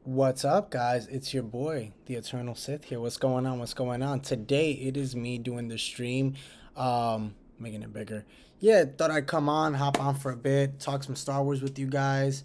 What's up, guys? It's your boy, the Eternal Sith here. What's going on? What's going on? Today it is me doing the stream, making it bigger. Yeah, thought I'd come on, hop on for a bit, talk some Star Wars with you guys.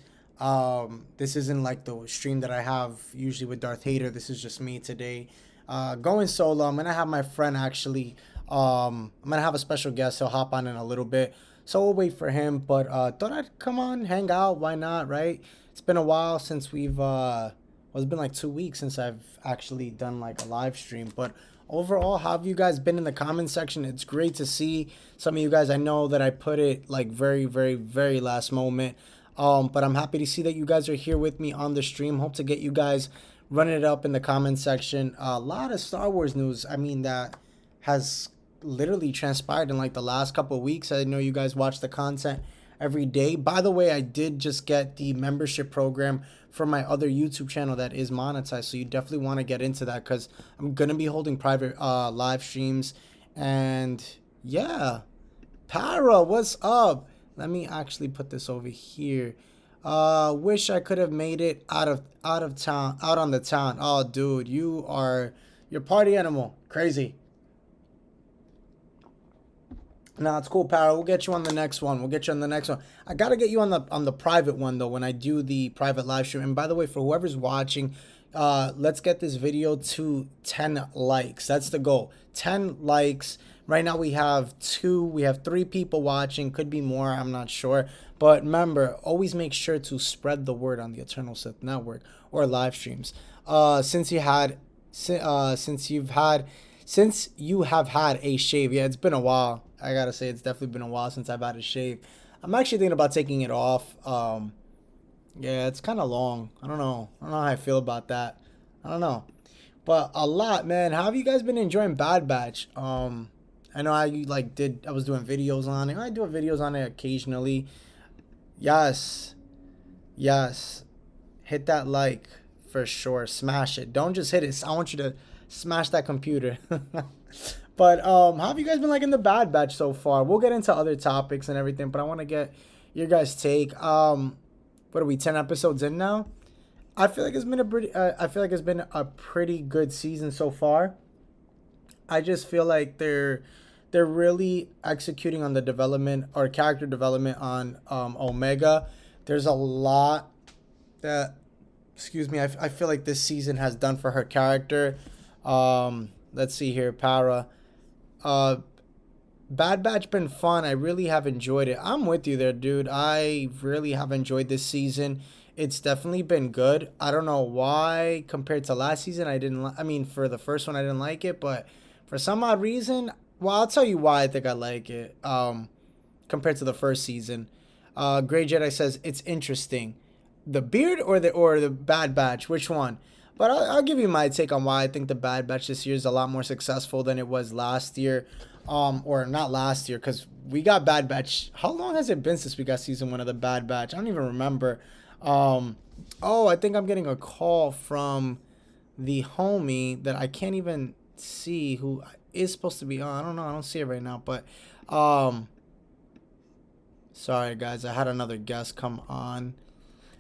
This isn't like the stream that I have usually with Darth Hater. This is just me today, going solo. I'm gonna have my friend actually. I'm gonna have a special guest. He'll hop on in a little bit, so we'll wait for him. But thought I'd come on, hang out. Why not, right? It's been a while since we've well, it's been like 2 weeks since I've actually done like a live stream. But overall, how have you guys been in the comment section? It's great to see some of you guys. I know that I put it like very, very, very last moment. But I'm happy to see that you guys are here with me on the stream. Hope to get you guys running it up in the comment section. A lot of Star Wars news. I mean, that has literally transpired in like the last couple of weeks. I know you guys watch the content every day. By the way, I did just get the membership program for my other YouTube channel that is monetized, so you definitely want to get into that because I'm gonna be holding private live streams. And yeah, Para, what's up? Let me actually put this over here. Wish I could have made it out of town, out on the town. Oh, dude, you're party animal, crazy. No, it's cool, Para. We'll get you on the next one. We'll get you on the next one. I gotta get you on the private one though when I do the private live stream. And by the way, for whoever's watching, let's get this video to 10 likes. That's the goal. 10 likes. Right now we have three people watching. Could be more. I'm not sure. But remember, always make sure to spread the word on the Eternal Sith Network or live streams. Since you had, since you've had. Since you have had a shave, yeah, it's been a while. I gotta say, it's definitely been a while since I've had a shave. I'm actually thinking about taking it off. Yeah, it's kind of long. I don't know. I don't know how I feel about that. I don't know. But a lot, man. How have you guys been enjoying Bad Batch? I know I was doing videos on it. I do videos on it occasionally. Yes. Yes. Hit that like for sure. Smash it. Don't just hit it. I want you to smash that computer. But how have you guys been liking the Bad Batch so far? We'll get into other topics and everything, but I want to get your guys' take. What are we, 10 episodes in now? I feel like it's been a pretty good season so far. I just feel like they're really executing on the development or character development on Omega. There's a lot that, excuse me, I feel like this season has done for her character. Let's see here, Para. Bad Batch been fun. I really have enjoyed it. I'm with you there, dude. I really have enjoyed this season. It's definitely been good. I don't know why compared to last season I didn't I mean, for the first one I didn't like it, but for some odd reason, well, I'll tell you why I think I like it. Compared to the first season. Gray Jedi says it's interesting. The beard or the Bad Batch? Which one? But I'll give you my take on why I think the Bad Batch this year is a lot more successful than it was last year. Or not last year, because we got Bad Batch. How long has it been since we got season 1 of the Bad Batch? I don't even remember. Oh, I think I'm getting a call from the homie that I can't even see who is supposed to be on. I don't know. I don't see it right now. But, sorry, guys. I had another guest come on.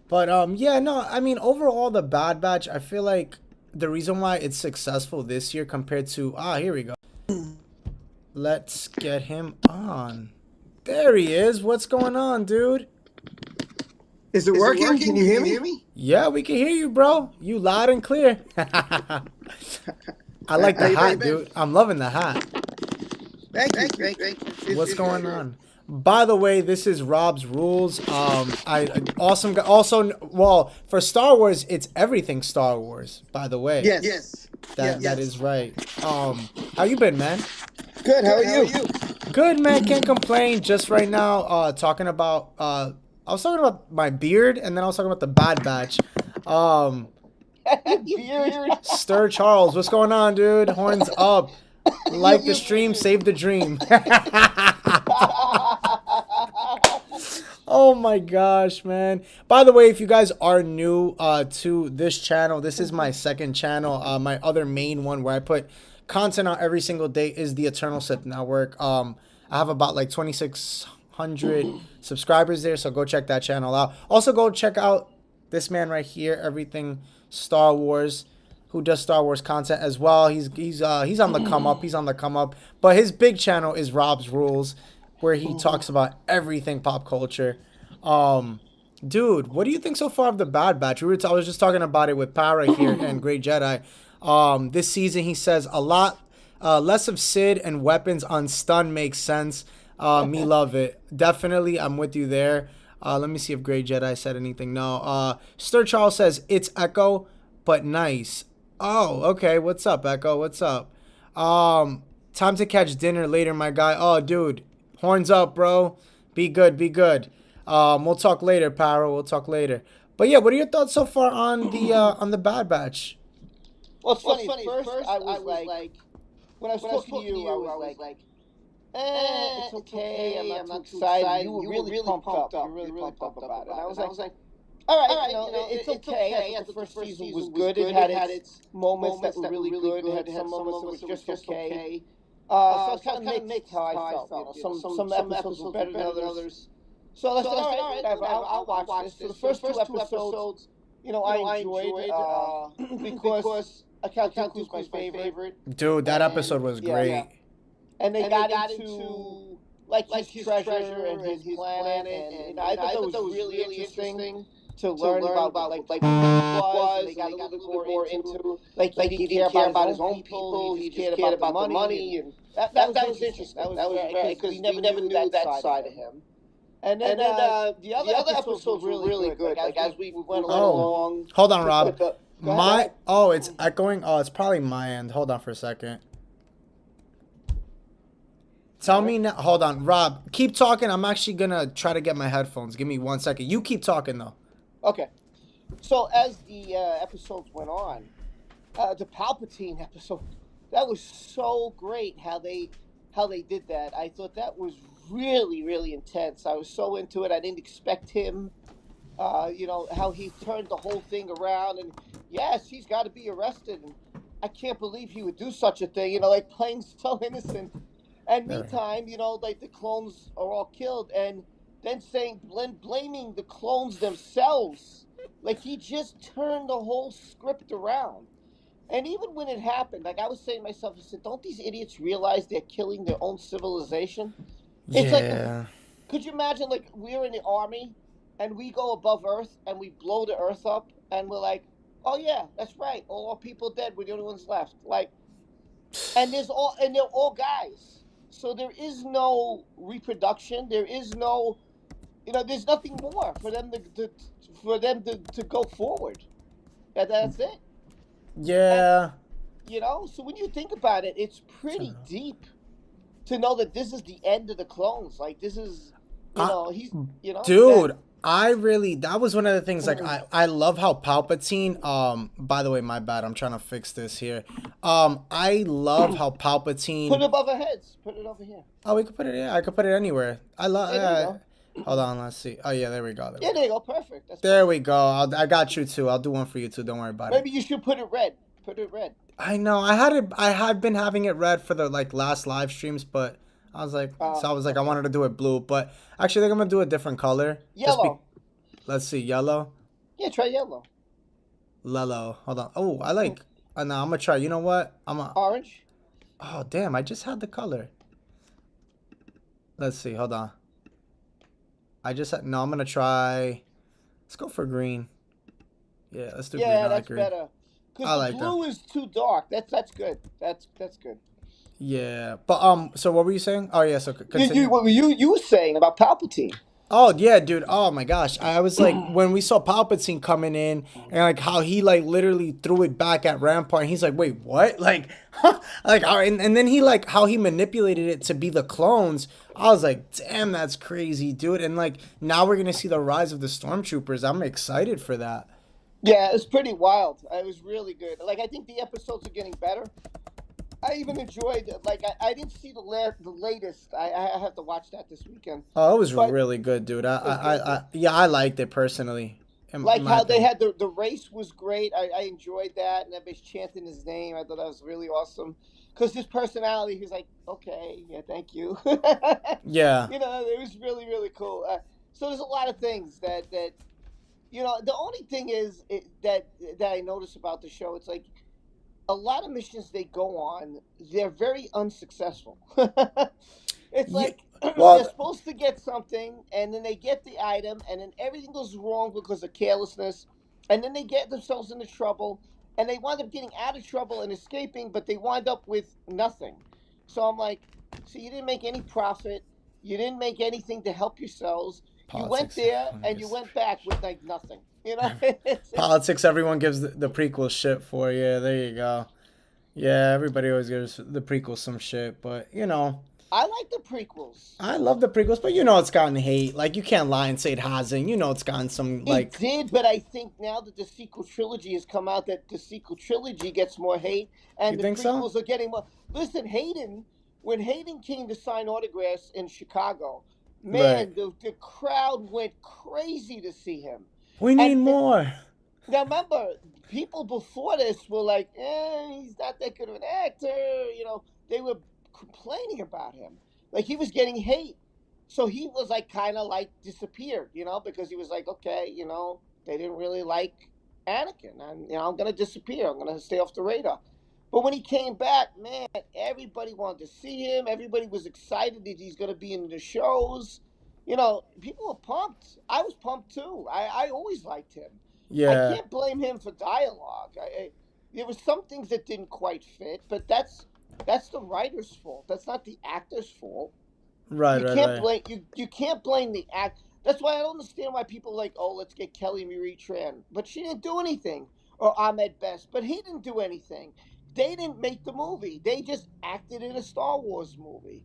But yeah, no, I mean, overall, the Bad Batch, I feel like the reason why it's successful this year compared to, here we go. Let's get him on. There he is. What's going on, dude? Is it working? Can you hear me? Yeah, we can hear you, bro. You loud and clear. I like the hat, dude. I'm loving the hat. Thank you. What's going on? By the way, this is Rob's Rules. Awesome. Also, well, for Star Wars, it's everything Star Wars. By the way, Yes. That is right. How you been, man? Good. How are you? Good, man. Can't complain. Just right now, talking about. I was talking about my beard, and then I was talking about the Bad Batch. Stir Charles, what's going on, dude? Horns up. Like the stream, save the dream. Oh my gosh, man. By the way, if you guys are new to this channel, this is my second channel. My other main one where I put content out every single day is the Eternal Sith Network. I have about like 2,600 subscribers there, so go check that channel out. Also, go check out This man right here, everything Star Wars, who does Star Wars content as well. He's on the come up. He's on the come up. But his big channel is Rob's Rules, where he talks about everything pop culture. Dude, what do you think so far of the Bad Batch? I was just talking about it with Para here and Great Jedi. This season, he says a lot less of Sid and weapons on stun makes sense. Me love it. Definitely, I'm with you there. Let me see if Great Jedi said anything. No. Stir Charles says it's Echo, but nice. Oh, okay. What's up, Echo? What's up? Time to catch dinner later, my guy. Oh, dude, horns up, bro. Be good. Be good. We'll talk later, Paro. We'll talk later. But yeah, what are your thoughts so far on the Bad Batch? Well, it's funny. First, I was like, when I was talking to you, I was like, it's okay. I'm not too excited. You were really pumped up. You were really pumped up about it. And I was like, all right, it's okay. I thought the first season was good. It had its moments that were really good. It had some moments that were just okay. So it's kind of mixed how I felt. Some episodes were better than others. So I said, all right, I'll watch this. So the first two episodes, I enjoyed because Count Dooku's my favorite. Dude, that episode was great. Yeah. And they got into like his treasure and his planet, and I thought that was really interesting to learn about like who he was. They got a little bit more into like he didn't care about his own people. He just cared about the money, and that was interesting. That was very because we never knew that side of him. And then the other episodes were really good. Like as we went along. Hold on, Rob. It's echoing. Oh, it's probably my end. Hold on for a second. Tell me now. Hold on, Rob. Keep talking. I'm actually gonna try to get my headphones. Give me 1 second. You keep talking though. Okay. So as the episodes went on, the Palpatine episode, that was so great how they did that. I thought that was really, really intense. I was so into it. I didn't expect him. How he turned the whole thing around, and yes, he's got to be arrested. And I can't believe he would do such a thing. Like playing so innocent. And meantime, like the clones are all killed, and then blaming the clones themselves. Like he just turned the whole script around. And even when it happened, like I was saying to myself, I said, don't these idiots realize they're killing their own civilization? It's like, could you imagine, like, we're in the army, and we go above Earth, and we blow the Earth up, and we're like, oh yeah, that's right, all our people dead, we're the only ones left. Like, and they're all guys. So there is no reproduction. There is no, there's nothing more for them to go forward. And that's it. Yeah. And, so when you think about it, it's pretty deep to know that this is the end of the clones. Like this is, Dude, that was one of the things, like, I love how Palpatine, by the way, my bad, I'm trying to fix this here. I love how Palpatine... Put it above our heads. Put it over here. Oh, we could put it, I could put it anywhere. I love... hold on, let's see. Oh, yeah, there we go. There you go, perfect. There we go. I got you, too. I'll do one for you, too. Don't worry about it. Maybe you should put it red. Put it red. I know. I had been having it red for the, like, last live streams, but... I was like, I wanted to do it blue, but actually I think I'm gonna do a different color. Yellow. Let's see, yellow. Yeah, try yellow. Lello. Hold on. Oh, I like. No, I'm gonna try. You know what? Orange. Oh damn! I just had the color. Let's see. Hold on. No, I'm gonna try. Let's go for green. Yeah, let's do green. Yeah, that's better. Because blue is too dark. That's good. That's good. Yeah, but so what were you saying? Oh yeah, so what were you were saying about Palpatine? Oh yeah, dude. Oh my gosh, I was like, when we saw Palpatine coming in and like how he like literally threw it back at Rampart, and he's like, wait, what? Like, like, and then he like how he manipulated it to be the clones. I was like, damn, that's crazy, dude. And like now we're gonna see the rise of the stormtroopers. I'm excited for that. Yeah, it's pretty wild. It was really good. Like I think the episodes are getting better. I even enjoyed, like, I didn't see the latest. I have to watch that this weekend. Oh, it was really good, dude. I liked it personally. Like how they had the race was great. I enjoyed that, and everybody's chanting his name. I thought that was really awesome. Because his personality, he's like, okay, yeah, thank you. Yeah. It was really, really cool. So there's a lot of things that The only thing is that I notice about the show, it's like a lot of missions they go on, they're very unsuccessful. It's Yeah, like they're well, supposed to get something, and then they get the item, and then everything goes wrong because of carelessness, and then they get themselves into trouble, and they wind up getting out of trouble and escaping, but they wind up with nothing. So I'm like, so you didn't make any profit, you didn't make anything to help yourselves. You went politics. there Everyone and you gives the went back with like nothing. It's politics. Everyone gives the prequel shit for. Yeah, there you go. Yeah, everybody always gives the prequel some shit, but I like the prequels. I love the prequels, but it's gotten hate. Like you can't lie and say it hasn't. It's gotten some It like. did, but I think now that the sequel trilogy has come out, that the sequel trilogy gets more hate, You and the think so? prequels are getting more. Listen, when Hayden came to sign autographs in Chicago, Right. man, the crowd went crazy to see him. We need And more. now remember, people before this were like, he's not that good of an actor. They were complaining about him. Like he was getting hate. So he was like kind of like disappeared, because he was like, okay, they didn't really like Anakin. And, I'm going to disappear. I'm going to stay off the radar. But when he came back, man, everybody wanted to see him. Everybody was excited that he's going to be in the shows. People were pumped. I was pumped too. I always liked him. I Yeah. can't blame him for dialogue. There was some things that didn't quite fit, but that's the writer's fault. That's not the actor's fault. Right. You Right. can't Right. blame you can't blame the act. That's why I don't understand why people are like, oh, let's get Kelly Marie Tran, but she didn't do anything, or Ahmed Best, but he didn't do anything. They didn't make the movie. They just acted in a Star Wars movie.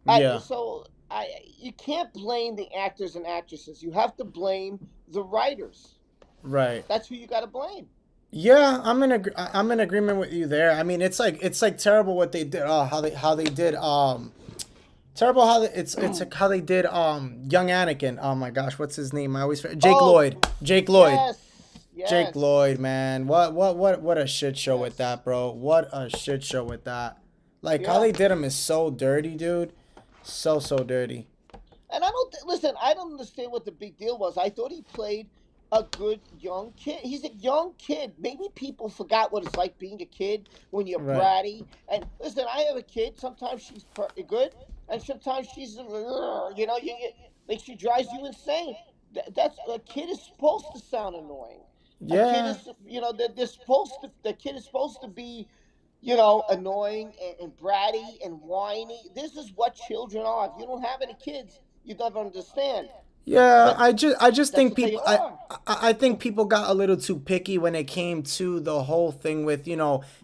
I Yeah. so I You can't blame the actors and actresses. You have to blame the writers. Right. That's who you got to blame. Yeah, I'm in agreement with you there. I mean, it's like terrible what they did. How they did terrible how it's like how they did young Anakin. Oh my gosh, what's his name? I always Jake Oh, Lloyd. Jake Lloyd. yes, Jake yes, Lloyd, man. What a shit show with yes, that, bro. What a shit show with that. Like how yeah. they did him is so dirty, dude. So dirty. And I don't listen. I don't understand what the big deal was. I thought he played a good young kid. He's a young kid. Maybe people forgot what it's like being a kid when you're Right. bratty. And listen, I have a kid. Sometimes she's good, and sometimes she's like she drives you insane. That's a kid is supposed to sound annoying. A kid Yeah. is, they're supposed to. The kid is supposed to be, annoying and bratty and whiny. This is what children are. If you don't have any kids, you don't understand. Yeah, But I just that's think what they people I are. I think people got a little too picky when it came to the whole thing with,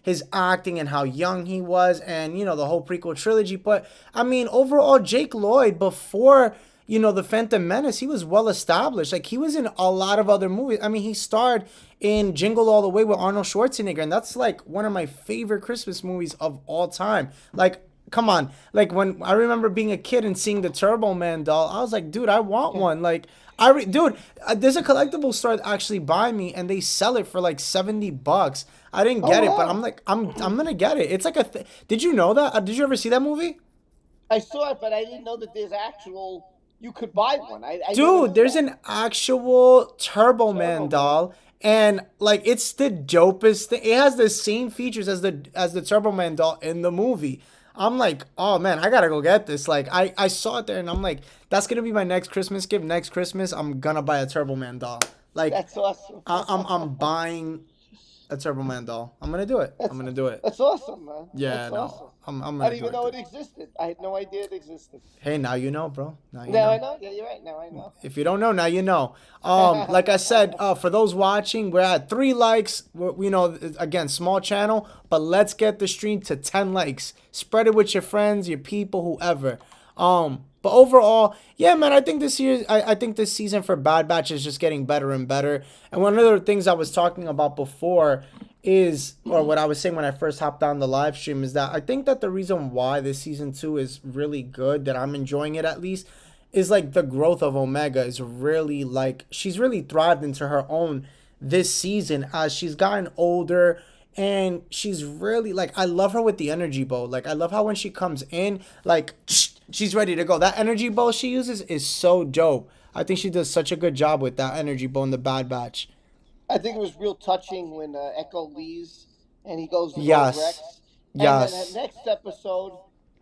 his acting and how young he was and, the whole prequel trilogy. But I mean, overall Jake Lloyd before, the Phantom Menace, he was well established. Like he was in a lot of other movies. I mean, he starred in Jingle All the Way with Arnold Schwarzenegger, and that's like one of my favorite Christmas movies of all time. Like come on, like when I remember being a kid and seeing the Turbo Man doll, I was like, dude, I want Yeah. one. Like dude, there's a collectible store that actually buy me and they sell it for like $70. I didn't Oh get it, but I'm wow. like I'm gonna get it. It's like did you know that? Did you ever see that movie? I saw it, but I didn't know that there's actual. You could buy one. I never Dude, knew there's that. an actual Turbo Man Turbo Man. doll, and like it's the dopest thing. It has the same features as the Turbo Man doll in the movie. I'm like, oh man, I gotta go get this. Like I saw it there, and I'm like, that's gonna be my next Christmas gift. Next Christmas, I'm gonna buy a Turbo Man doll. Like That's awesome. I'm buying a Turbo Man doll. I'm gonna do it. I'm that's gonna do it. that's awesome, man. Yeah, That's no, awesome. I'm I gonna didn't do even it, know dude. it existed. I had no idea it existed. Hey, now you know, bro. Now you Now I know. know. Yeah, you're right. Now I know. If you don't know, now you know. Like I said, for those watching, we're at 3 likes. Again, small channel, but let's get the stream to 10 likes. Spread it with your friends, your people, whoever. But overall, yeah, man, I think this season for Bad Batch is just getting better and better. And one of the things I was talking about before or what I was saying when I first hopped on the live stream, is that I think that the reason why this season 2 is really good, that I'm enjoying it at least, is like the growth of Omega is really like she's really thrived into her own this season as she's gotten older, and she's really like, I love her with the energy bow. Like I love how when she comes in, like she's ready to go. That energy bow she uses is so dope. I think she does such a good job with that energy bow in the Bad Batch. I think it was real touching when Echo leaves and he goes to go with Yes. Rex, and then the Yes. next episode,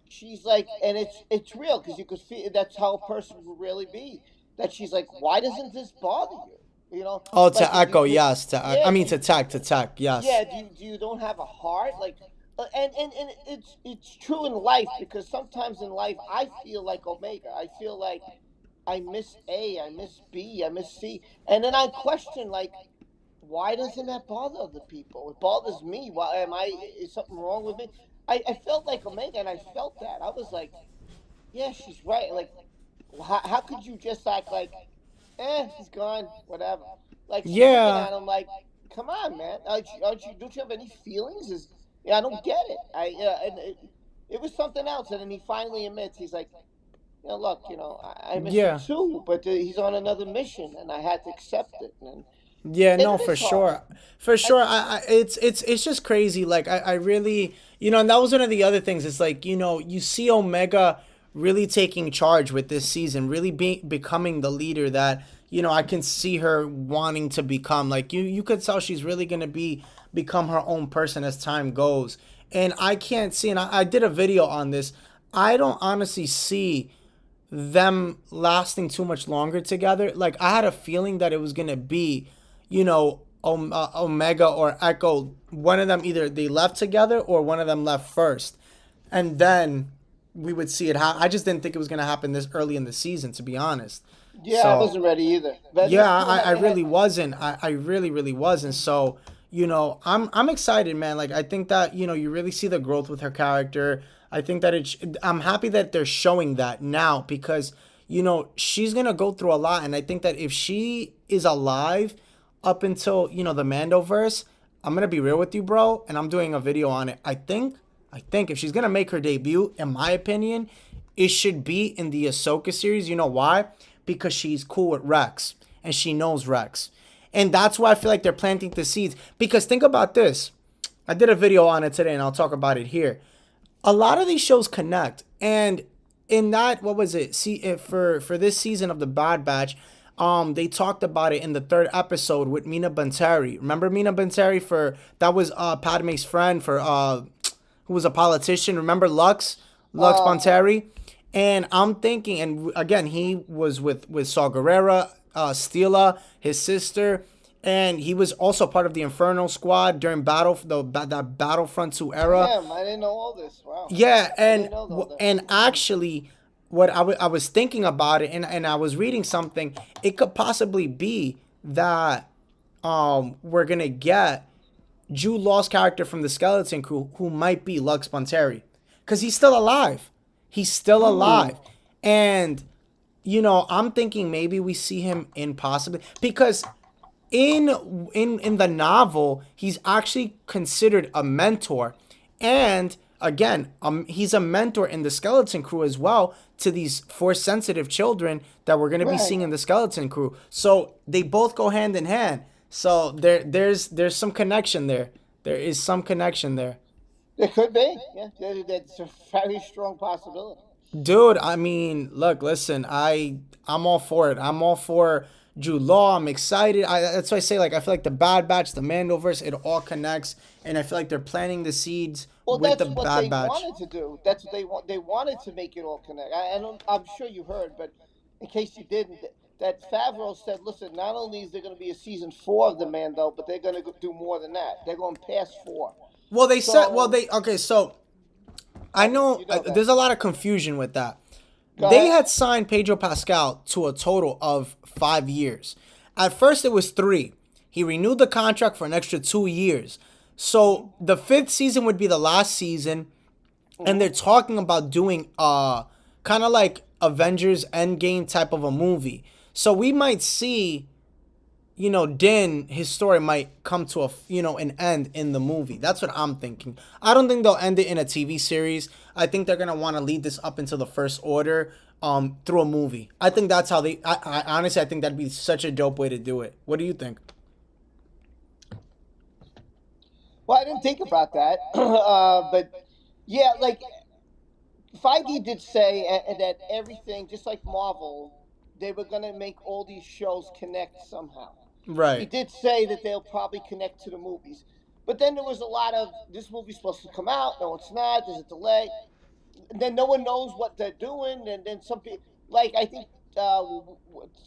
she's like, and it's real because you could feel that's how a person would really be. That she's like, why doesn't this bother you? You know, Oh, like to Echo, yes. I yeah, mean, to Tech, yes. yeah, do you don't have a heart? Like, and it's true in life because sometimes in life I feel like Omega. I feel like I miss A, I miss B, I miss C, and then I question like, why doesn't that bother other people? It bothers me. Why am I? Is something wrong with me? I felt like Omega, and I felt that. I was like, yeah, she's right. Like, how could you just act like, he's gone, whatever? Like she's looking Yeah. at him like, come on, man. Don't you have any feelings? Yeah, I don't get it. And it was something else. And then he finally admits, he's like, look, I miss him Yeah. too, but he's on another mission, and I had to accept it. Yeah, And no, it for is hard. sure. For sure. It's just crazy. Like I really, and that was one of the other things. It's like, you see Omega really taking charge with this season, really becoming the leader that, I can see her wanting to become. Like you could tell she's really gonna become her own person as time goes. And I can't see, and I did a video on this. I don't honestly see them lasting too much longer together. Like I had a feeling that it was gonna be, Omega or Echo. One of them, either they left together or one of them left first, and then we would see it. I just didn't think it was gonna happen this early in the season, to be honest. Yeah, I So wasn't ready either. But yeah, this two I had really wasn't. I really, really wasn't. So, I'm excited, man. Like I think that, you really see the growth with her character. I think that I'm happy that they're showing that now because, she's gonna go through a lot. And I think that if she is alive up until, the Mandoverse, I'm gonna be real with you, bro, and I'm doing a video on it. I think if she's gonna make her debut, in my opinion, it should be in the Ahsoka series. You know why? Because she's cool with Rex and she knows Rex. And that's why I feel like they're planting the seeds. Because think about this. I did a video on it today and I'll talk about it here. A lot of these shows connect. And in that, what was it? See, for this season of the Bad Batch, they talked about it in the third episode with Mina Bantari. Remember Mina Bantari that was Padme's friend who was a politician. Remember Lux uh, Bantari? And I'm thinking, and again, he was with Saw Gerrera, Steela, his sister, and he was also part of the Inferno Squad during that Battlefront 2 era. damn, I didn't know all this. Wow, Yeah, I and didn't know all that. and actually, what I was thinking about it, and I was reading something. It could possibly be that we're gonna get Jude Law's character from the Skeleton Crew, who might be Lux Bonteri, because he's still alive. He's still Hmm. alive, and I'm thinking maybe we see him in possibly because in the novel he's actually considered a mentor, and again, he's a mentor in the Skeleton Crew as well to these force sensitive children that we're gonna be Right. seeing in the Skeleton Crew. So they both go hand in hand. So there's some connection there. There is some connection there. It could be. Yeah, that's a very strong possibility. Dude, I mean, look, listen, I'm all for it. I'm all for Jude Law. I'm excited. That's why I say, like, I feel like the Bad Batch, the Mandoverse, it all connects, and I feel like they're planting the seeds Well, with the that's what Bad they Batch. wanted to do. That's what they want. They wanted to make it all connect. I'm sure you heard, but in case you didn't, that Favreau said, "Listen, not only is there going to be a season 4 of the Mando, but they're going to do more than that. They're going past 4." Well, they said, So, okay, so I okay, know you know that. there's a lot of confusion with that. Go They ahead. had signed Pedro Pascal to a total of 5 years. At first, it was 3. He renewed the contract for an extra 2 years. Hmm. So the fifth season would be the last season, and Hmm. they're talking about doing kind of like Avengers Endgame type of a movie. So we might see, Din, his story might come to an end in the movie. That's what I'm thinking. I don't think they'll end it in a TV series. I think they're gonna want to lead this up into the First Order, through a movie. I think that's how they. I honestly, I think that'd be such a dope way to do it. What do you think? Well, I didn't think about that, but yeah, like Feige did say that everything, just like Marvel, they were going to make all these shows connect somehow. He Right. did say that they'll probably connect to the movies. But then there was a lot of, this movie's supposed to come out. No, it's not. There's a delay. And then no one knows what they're doing. And then some people, like I think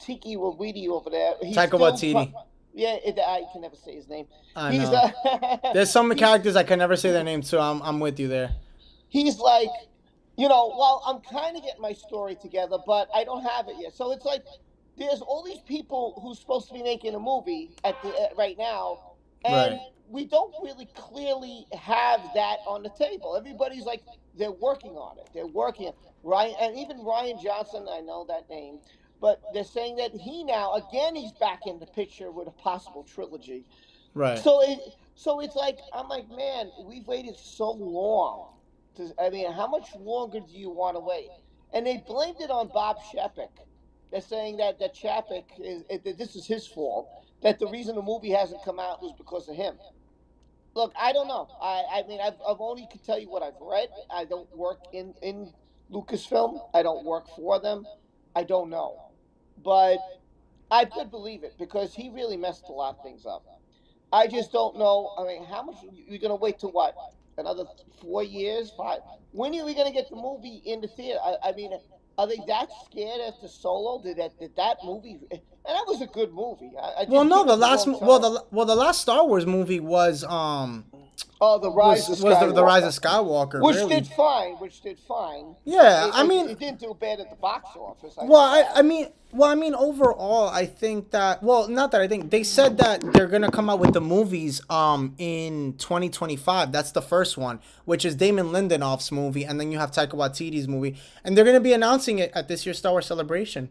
Tiki Wawidi over there, he's Taika still trying. Waititi. Yeah, I can never say his name. I He's know. There's some he's characters I can never say their name, so I'm with you there. he's like, well, I'm kind of getting my story together, but I don't have it yet. So it's like there's all these people who's supposed to be making a movie at the right now, Right. and we don't really clearly have that on the table. Everybody's like they're working on it. They're working. Ryan, and even Ryan Johnson, I know that name, but they're saying that he now again he's back in the picture with a possible trilogy. Right. So it's like I'm like, man, we've waited so long. I mean, how much longer do you want to wait? And they blamed it on Bob Chapek. They're saying that Chapek that this is his fault. That the reason the movie hasn't come out was because of him. Look, I don't know. I mean, I've only can tell you what I've read. I don't work in Lucasfilm. I don't work for them. I don't know, but I could believe it because he really messed a lot of things up. I just don't know. I mean, how much you're gonna wait to what? Another 4 years, five? When are we gonna get the movie in the theater? I mean, are they that scared after Solo? Did that movie? And that was a good movie. I Well, just no, give the it the last wrong well time. the last Star Wars movie Oh, the Rise of was the Rise of Skywalker, Skywalker, which really. did fine. Which did fine. Yeah, It, I it, mean, it didn't do bad at the box office. I well, know that. I mean, overall, I think that, well, not that I think they said that they're gonna come out with the movies in 2025. That's the first one, which is Damon Lindelof's movie, and then you have Taika Waititi's movie, and they're gonna be announcing it at this year's Star Wars Celebration.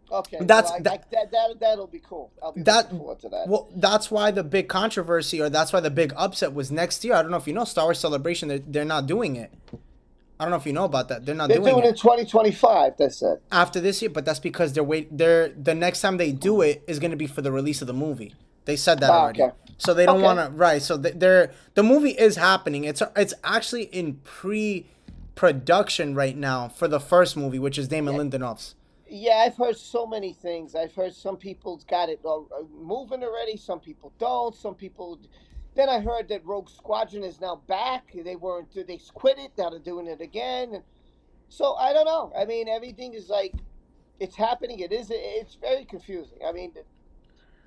Okay, well, That's I that that'll be cool. I'll be that looking forward to that. well, that's why the big controversy, or that's why the big upset was next year. I don't know if you know, Star Wars Celebration. They're not doing it. I don't know if you know about that. They're not They're doing doing it it in 2025. That's it. after this year, but that's because they're the next time they do it is going to be for the release of the movie. They said that Ah, already. okay. So they don't Okay. want to, right. So they're the movie is happening. It's actually in pre-production right now for the first movie, which is Damon Yeah, Lindelof's. yeah. I've heard so many things. I've heard some people's got it moving already. Some people don't. Some people. Then I heard that Rogue Squadron is now back. They weren't. They quit it. Now they're doing it again. And so I don't know. I mean, everything is like it's happening. It is. It's very confusing. I mean,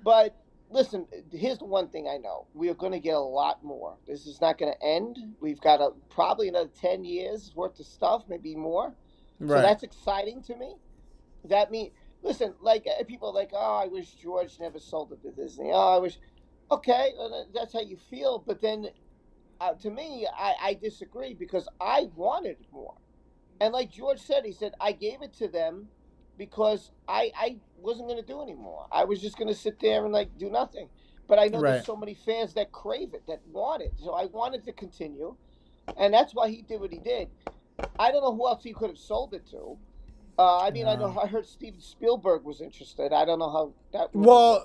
but listen. Here's the one thing I know: we are going to get a lot more. This is not going to end. We've got probably another 10 years worth of stuff, maybe more. So Right. that's exciting to me. That mean, listen, like people are like, oh, I wish George never sold it to Disney. Oh, I wish. Okay, that's how you feel, but then to me, I disagree because I wanted more. And like George said, he said I gave it to them because I wasn't going to do anymore. I was just going to sit there and like do nothing. But I know there's Right. so many fans that crave it, that want it. So I wanted to continue, and that's why he did what he did. I don't know who else he could have sold it to. I mean, No. I heard Steven Spielberg was interested. I don't know how that Well,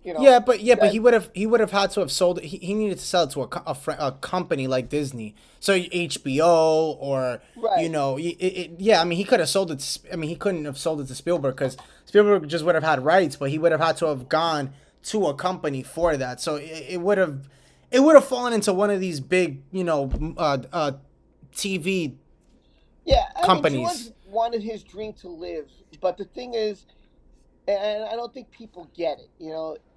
you know, yeah, but that he would have had to have sold it. He needed to sell it to a company like Disney, so HBO or right. yeah. I mean, he could have sold it. I mean, he couldn't have sold it to Spielberg because Spielberg just would have had rights, but he would have had to have gone to a company for that. So it would have fallen into one of these big TV Yeah, I mean, George companies. wanted his dream to live, but the thing is, and I don't think people get it.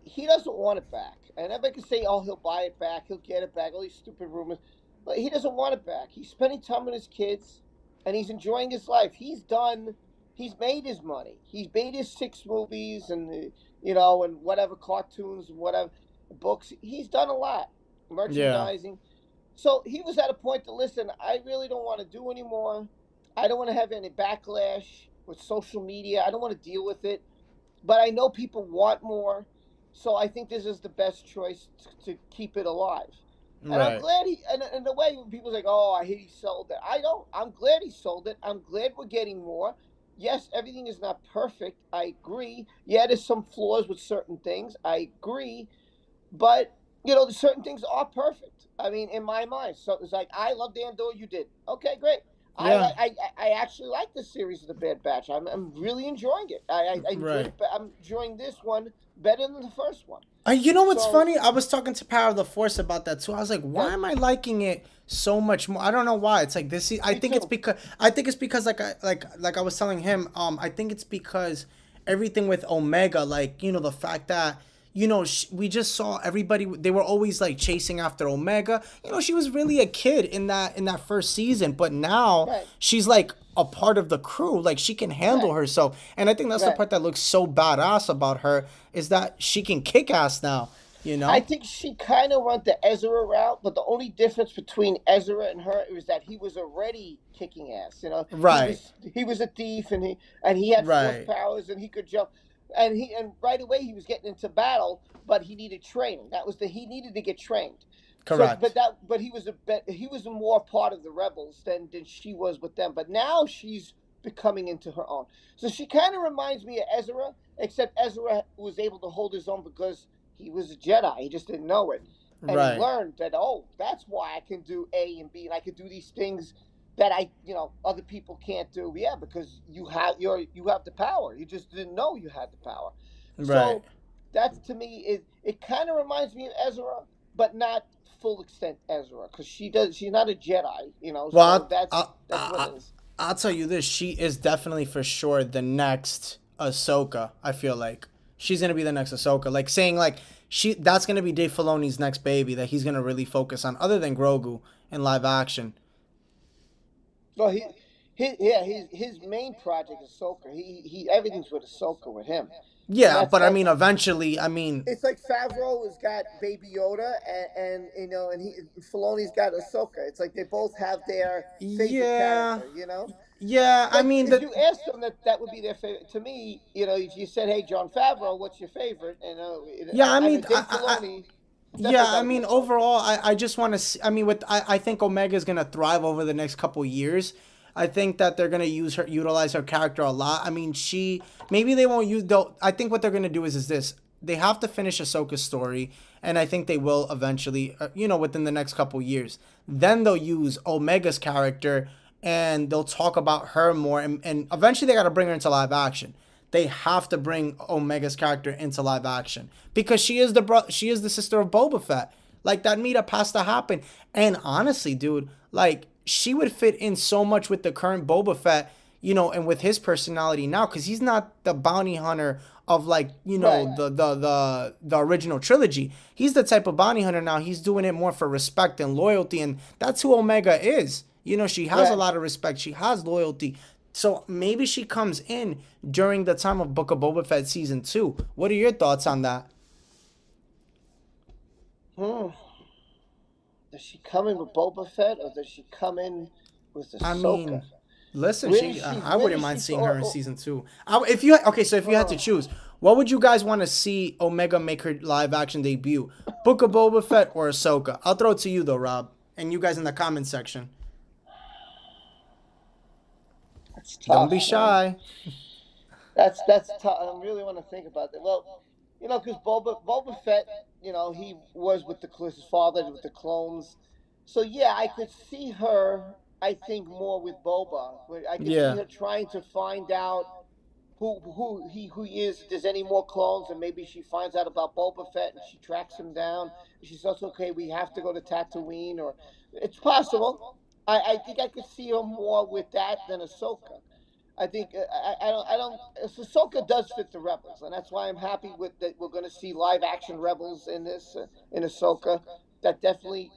He doesn't want it back, and everybody can say, "Oh, he'll buy it back, he'll get it back," all these stupid rumors, but he doesn't want it back. He's spending time with his kids, and he's enjoying his life. He's done. He's made his money. He's made his 6 movies and and whatever cartoons and whatever books. He's done a lot, Yeah. merchandising. So he was at a point to listen. I really don't want to do anymore. I don't want to have any backlash with social media. I don't want to deal with it. But I know people want more. So I think this is the best choice to keep it alive. And I'm Right. glad and the way when people's like, oh, I hate he sold it. I don't. I'm glad he sold it. I'm glad we're getting more. Yes, everything is not perfect. I agree. Yeah, there's some flaws with certain things. I agree. But certain things are perfect. I mean, in my mind. So it's like I love Andor. You did. Okay, great. Yeah. I actually like the series of the Bad Batch. I'm really enjoying it. I enjoyed Right. it, but I'm enjoying this one better than the first one. You know what's So funny? I was talking to Power of the Force about that too. I was like, why yeah, am I liking it so much more? I don't know why. It's like this. me too. I think it's because like I was telling him. I think it's because everything with Omega, like the fact that we just saw everybody. They were always like chasing after Omega. She was really a kid in that first season, but now Right, she's like a part of the crew. Like she can handle right, herself, and I think that's the right. part that looks so badass about her is that she can kick ass now. You I know? think she kind of went the Ezra route, but the only difference between Ezra and her was that he was already kicking ass. Right. He was a thief, and he had force Right. powers, and he could jump, and right away he was getting into battle, but he needed training. That was the he needed to get trained. So, Correct. but he was a more part of the rebels than she was with them. But now she's becoming into her own. So she kind of reminds me of Ezra, except Ezra was able to hold his own because he was a Jedi. He just didn't know it. And he Right. learned that, oh, that's why I can do A and B, and I can do these things that other people can't do. Yeah, because you have the power. You just didn't know you had the power. Right. So that's, to me, it kind of reminds me of Ezra, but not full extent Ezra, because she's not a Jedi. So Well, that's what it is. I'll tell you this. She is definitely for sure the next Ahsoka. I feel like she's gonna be the next Ahsoka. Like saying like that's gonna be Dave Filoni's next baby that he's gonna really focus on, other than Grogu in live action. So his main project is Ahsoka. He everything's with Ahsoka with him, and Yeah, that's but I that. mean, eventually, I mean, It's like Favreau has got Baby Yoda, and he Filoni's got Ahsoka. It's like they both have their favorite yeah, character. yeah. I Like mean if that. you asked them that would be their favorite. To me, if you said, "Hey, John Favreau, what's your favorite?" And Yeah, I I mean, mean Dave Filoni, yeah, definitely got I to be mean, Ahsoka. overall, I just want to see. I mean, I think Omega is gonna thrive over the next couple years. I think that they're gonna utilize her character a lot. I mean, maybe they won't use. Though I think what they're gonna do is this: they have to finish Ahsoka's story, and I think they will eventually. Within the next couple years, then they'll use Omega's character, and they'll talk about her more, and eventually they got to bring her into live action. They have to bring Omega's character into live action because she is the sister of Boba Fett. Like that meetup has to happen. And honestly, dude, like she would fit in so much with the current Boba Fett, and with his personality now, because he's not the bounty hunter of like Right, the original trilogy. He's the type of bounty hunter now. He's doing it more for respect and loyalty, and that's who Omega is. She has a right. lot of respect. She has loyalty. So maybe she comes in during the time of Book of Boba Fett season 2. What are your thoughts on that? Hmm. Does she come in with Boba Fett, or does she come in with I Ahsoka? mean, listen, Where does she she? I Where wouldn't does mind she? seeing her in season 2. So if you had to choose, what would you guys want to see Omega make her live action debut? Book of Boba Fett or Ahsoka? I'll throw it to you though, Rob, and you guys in the comment section. That's Don't be tough, man. shy. That's tough. I really want to think about that. Well, because Boba Fett, he was with his father with the clones. So yeah, I could see her. I think more with Boba. I could see Yeah. her trying to find out who he is. If there's any more clones, and maybe she finds out about Boba Fett and she tracks him down. She says, "Okay, we have to go to Tatooine," or it's possible. I think I could see her more with that than Ahsoka. I think I don't. Ahsoka does fit the Rebels, and that's why I'm happy with that. We're going to see live action Rebels in this in Ahsoka. That definitely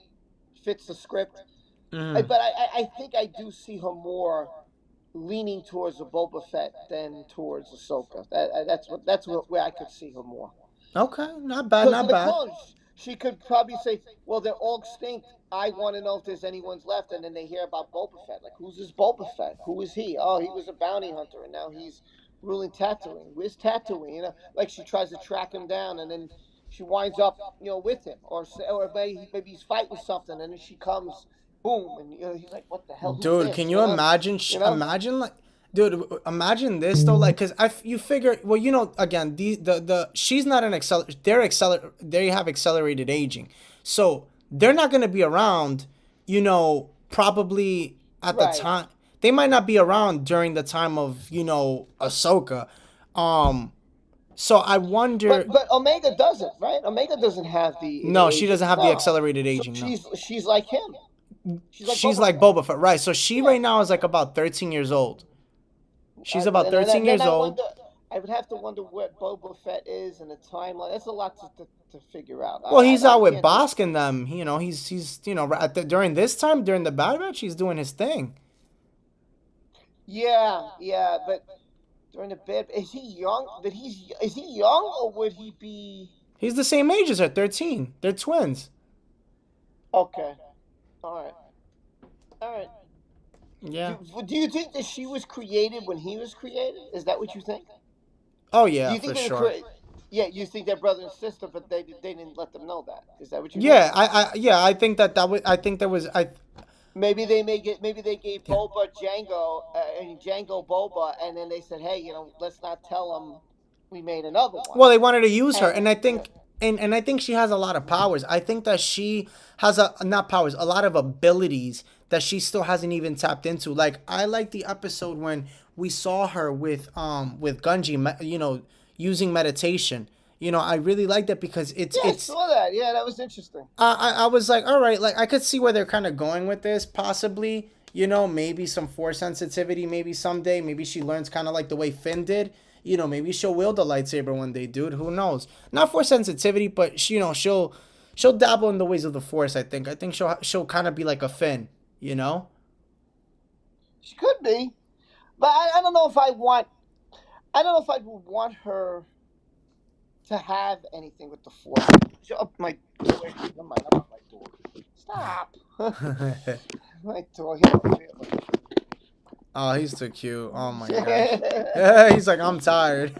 fits the script. Hmm. But I think I do see her more leaning towards the Boba Fett than towards Ahsoka. Where I could see her more. Okay, not bad, Because of not the bad. clones, she could probably say, "Well, they're all extinct. I want to know if there's anyone's left." And then they hear about Boba Fett. Like, who's this Boba Fett? Who is he? Oh, he was a bounty hunter, and now he's ruling Tatooine. Where's Tatooine? Like she tries to track him down, and then she winds up, with him, or maybe he's fighting something, and then she comes, boom, and he's like, "What the hell? Who's Dude, can this?" you imagine? You know? Imagine like, dude, imagine this though. Like, cause you figure, well, again, she's not an they have accelerated aging, so they're not gonna be around, probably at the Right. time. they might not be around during the time of, Ahsoka. So I wonder. But Omega doesn't, right? Omega doesn't have the No, she aging. doesn't have the No, accelerated so aging. No, she's like him. She's like she's Boba like Fett. Boba Fett, right? So she right now is like about 13 years old. She's about 13 Then years I old. wonder. I would have to wonder what Boba Fett is in the timeline. That's a lot to figure out. Well, he's I out with can't do. Bosk and them. He's during this time during the Bad Batch, he's doing his thing. Yeah, but during the bed, is he young? Is he young or would he be? He's the same age as her, 13. They're twins. Okay, all right, all right. Yeah. Do you think that she was created when he was created? Is that what you think? Oh Do yeah, you think for they were sure. Yeah, you think they're brother and sister, but they didn't let them know that. Is that what you think? Yeah, I think that was. I think there was. Maybe maybe they gave Boba Django and Django Boba, and then they said, hey, let's not tell them we made another one. Well, they wanted to use her, And and I think, and I think she has a lot of powers. I think that she has not powers, a lot of abilities that she still hasn't even tapped into. Like I like the episode when we saw her with Gunji, using meditation. I really like that because I saw that. Yeah, that was interesting. I was like, all right, like I could see where they're kind of going with this, possibly. Maybe some force sensitivity, maybe someday. Maybe she learns kind of like the way Finn did. Maybe she'll wield a lightsaber one day, dude. Who knows? Not force sensitivity, but she'll dabble in the ways of the force. I think she'll kind of be like a Finn. She could be, but I don't know if I want. I don't know if I would want her to have anything with the force. Oh, my door. Never mind, not my door. Stop. My door. Oh, he's too cute. Oh my gosh. He's like, I'm tired.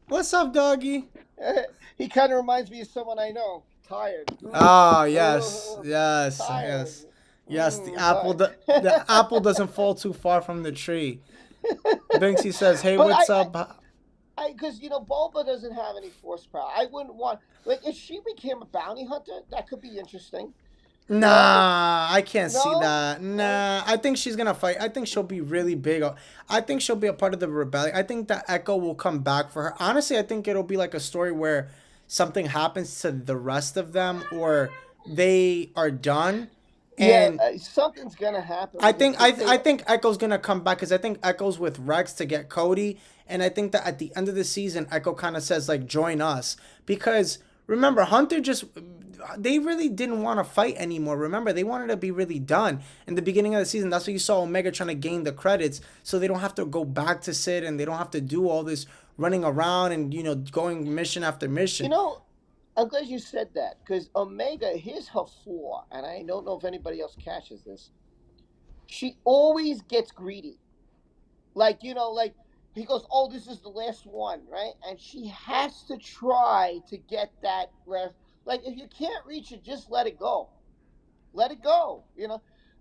What's up, doggy? He kind of reminds me of someone I know. Tired. Oh yes, yes, Tired. yes. The apple doesn't fall too far from the tree. Banksy says, "Hey, But what's up?" Because Bulba doesn't have any force power. I wouldn't want, like, if she became a bounty hunter, that could be interesting. Nah, I can't see No? that. Nah, I think she's gonna fight. I think she'll be really big. I think she'll be a part of the rebellion. I think that Echo will come back for her. Honestly, I think it'll be like a story where something happens to the rest of them, or they are done. And Something's gonna happen. I think Echo's gonna come back because I think Echo's with Rex to get Cody, and I think that at the end of the season, Echo kind of says like, "Join us," because remember, Hunter they really didn't want to fight anymore. Remember, they wanted to be really done in the beginning of the season. That's why you saw Omega trying to gain the credits, so they don't have to go back to Sid and they don't have to do all this running around and going mission after mission. I'm glad you said that, because Omega, here's her flaw, and I don't know if anybody else catches this. She always gets greedy. Like, he goes, oh, this is the last one, right? And she has to try to get that last. Like, if you can't reach it, just let it go. Let it go,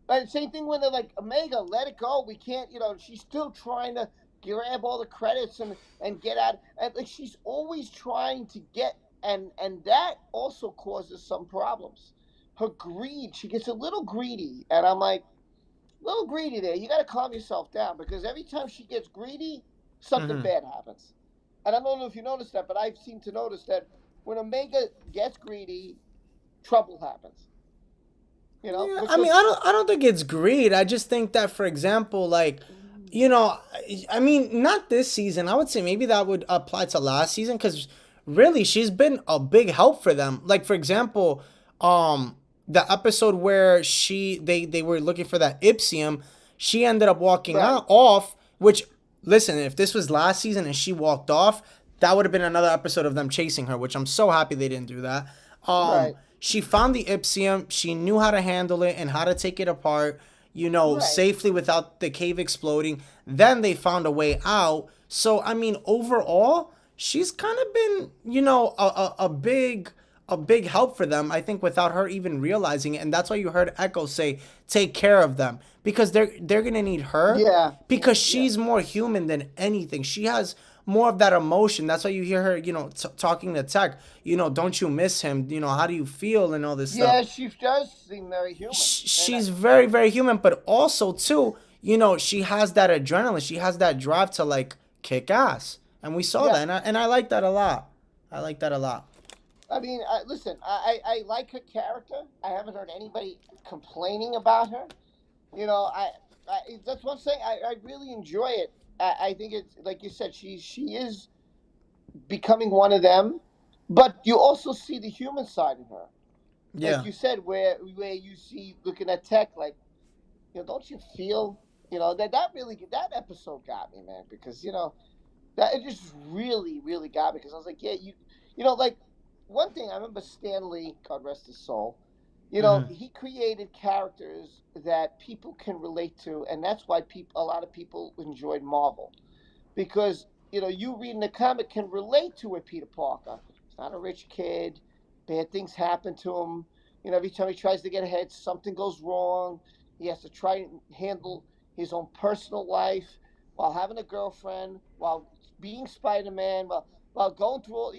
But same thing when they're like, Omega, let it go. We can't, she's still trying to grab all the credits and get out. And like, she's always trying to get. And that also causes some problems. Her greed, she gets a little greedy, and I'm like, a little greedy there. You got to calm yourself down, because every time she gets greedy, something bad happens. And I don't know if you noticed that, but I seem to notice that when Omega gets greedy, trouble happens. Yeah, I mean, I don't think it's greed. I just think that, for example, like, I mean, not this season. I would say maybe that would apply to last season, because really, she's been a big help for them. Like, for example, the episode where they were looking for that Ipsium, she ended up walking off, which, listen, if this was last season and she walked off, that would have been another episode of them chasing her, which I'm so happy they didn't do that. She found the Ipsium, she knew how to handle it and how to take it apart, safely without the cave exploding. Then they found a way out. So, I mean, overall, she's kind of been, a big help for them, I think, without her even realizing it. And that's why you heard Echo say, take care of them, because they're going to need her, because she's more human than anything. She has more of that emotion. That's why you hear her, talking to Tech. Don't you miss him? How do you feel and all this stuff. Yeah, she does seem very human. She's very, very human, but also too, she has that adrenaline. She has that drive to like kick ass, and we saw Yeah. that, and I like that a lot. I like that a lot. I mean, listen, I like her character. I haven't heard anybody complaining about her. You know, that's one thing I really enjoy it. I think it's like you said, she is becoming one of them, but you also see the human side in her. Like Yeah. you said, where you see looking at Tech, like, don't you feel, that episode got me, man, because that it just really, really got me because I was like, yeah, like one thing I remember Stanley, God rest his soul, Hmm. he created characters that people can relate to, and that's why a lot of people enjoyed Marvel because you reading the comic can relate to it. Peter Parker, he's not a rich kid, bad things happen to him. Every time he tries to get ahead, something goes wrong. He has to try and handle his own personal life while having a girlfriend, while being Spider-Man, while going through all,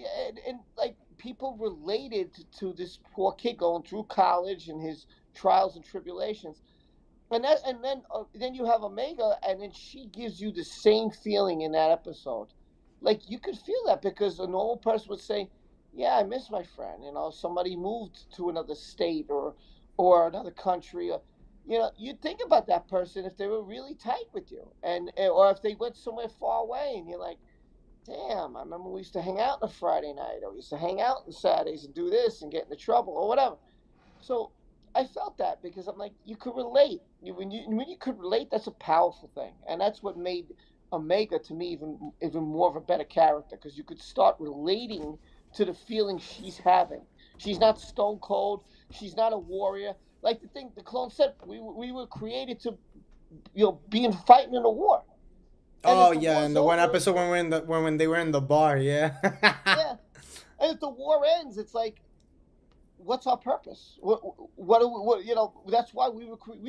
and like people related to this poor kid going through college and his trials and tribulations. And then you have Omega, and then she gives you the same feeling in that episode. Like you could feel that because a normal person would say, "Yeah, I miss my friend." Somebody moved to another state or another country. You'd think about that person if they were really tight with you, and or if they went somewhere far away, and you're like, "Damn, I remember we used to hang out on a Friday night, or we used to hang out on Saturdays and do this and get into trouble or whatever." So I felt that because I'm like, you could relate. When you could relate, that's a powerful thing, and that's what made Omega to me even more of a better character because you could start relating to the feelings she's having. She's not stone cold. She's not a warrior. Like the clone said, we were created to be in fighting in a war, and Oh if the yeah, war's and the one over, episode when we're in the when they were in the bar, yeah. yeah, and if the war ends, it's like what's our purpose? What do That's why we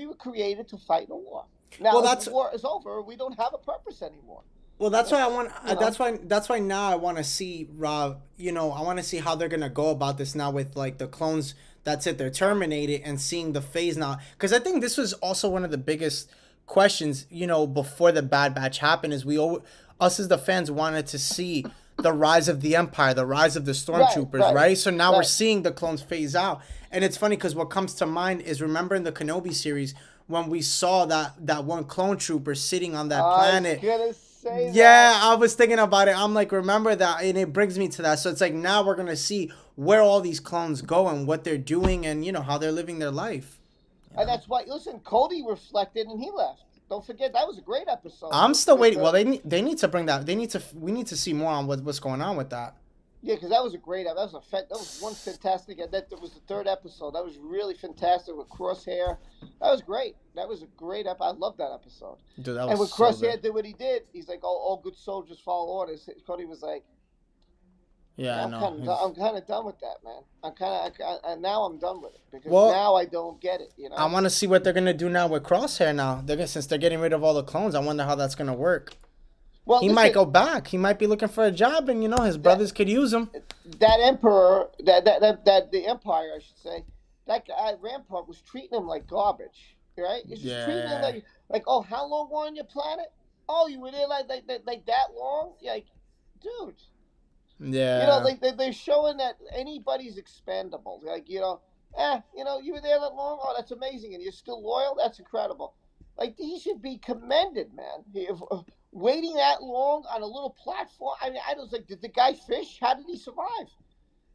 were created to fight in a war. well, Now, if the that's war is over, we don't have a purpose anymore. Well, that's why I That's want. you know. That's why now I want to see Rob. I want to see how they're gonna go about this now with like the clones. That's it. They're terminated and seeing the phase now. Because I think this was also one of the biggest questions. Before the Bad Batch happened, is us as the fans wanted to see the rise of the Empire, the rise of the Right, Stormtroopers, right, right? So now we're right. seeing the clones phase out, and it's funny because what comes to mind is remember in the Kenobi series when we saw that one clone trooper sitting on that I was planet. gonna say that. Yeah, I was thinking about it. I'm like, remember that, and it brings me to that. So it's like now we're gonna see where all these clones go and what they're doing, and how they're living their life. You And know, that's why. Listen, Cody reflected and he left. Don't forget that was a great episode I'm still with waiting. Well, the. they need to bring that. We need to see more on what's going on with that. Yeah, because that was a great. That was one fantastic. And that was the third episode. That was really fantastic with Crosshair. That was great. That was a great I loved that episode. Dude, that And was when so good. Crosshair did what he did, he's like, "Oh, all good soldiers follow orders." Cody was like, Yeah, "Yeah, I know. I'm kind of done with that, man. Now I'm done with it because Well, now I don't get it. I want to see what they're gonna do now with Crosshair. Now, since they're getting rid of all the clones, I wonder how that's gonna work. Well, He might listen, go back. He might be looking for a job, and his that brothers could use him. that emperor, that the empire, I should say, that guy Rampart was treating him like garbage, right? He's just treating him Yeah, like, oh, how long were on your planet? Oh, you were there like that long? You're like, dude, yeah, like they're showing that anybody's expendable. Like, you were there that long. Oh, that's amazing, and you're still loyal. That's incredible. Like he should be commended, man. Waiting that long on a little platform. I mean, I was like, did the guy fish? How did he survive?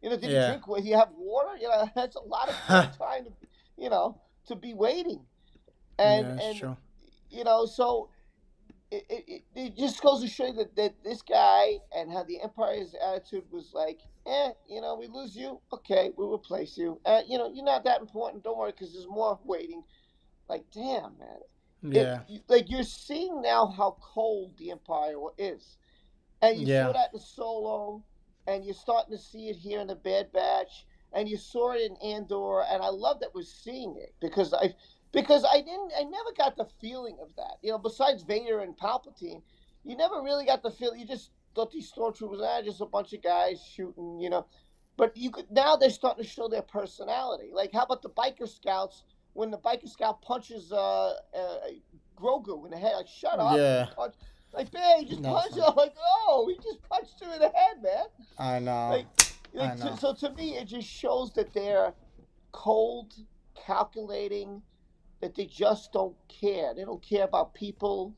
Did he yeah. drink? Did he have water? That's a lot of time to, to be waiting, and Yeah, that's and true. so it just goes to show you that this guy and how the Empire's attitude was like, we lose you, okay, we'll replace you. You're not that important. Don't worry, because there's more waiting. Like, damn, man. Yeah, Like you're seeing now how cold the Empire is, and you saw yeah, that in Solo, and you're starting to see it here in the Bad Batch, and you saw it in Andor, and I love that we're seeing it because I never got the feeling of that. Besides Vader and Palpatine, you never really got the feel. You just thought these stormtroopers are just a bunch of guys shooting, But now they're starting to show their personality. Like, how about the biker scouts? When the biker scout punches Grogu in the head, like, shut up, Yeah. punch. Like, man, he just punched him. I'm like, oh, he just punched him in the head, man. I know. I know. So to me, it just shows that they're cold, calculating, that they just don't care. They don't care about people,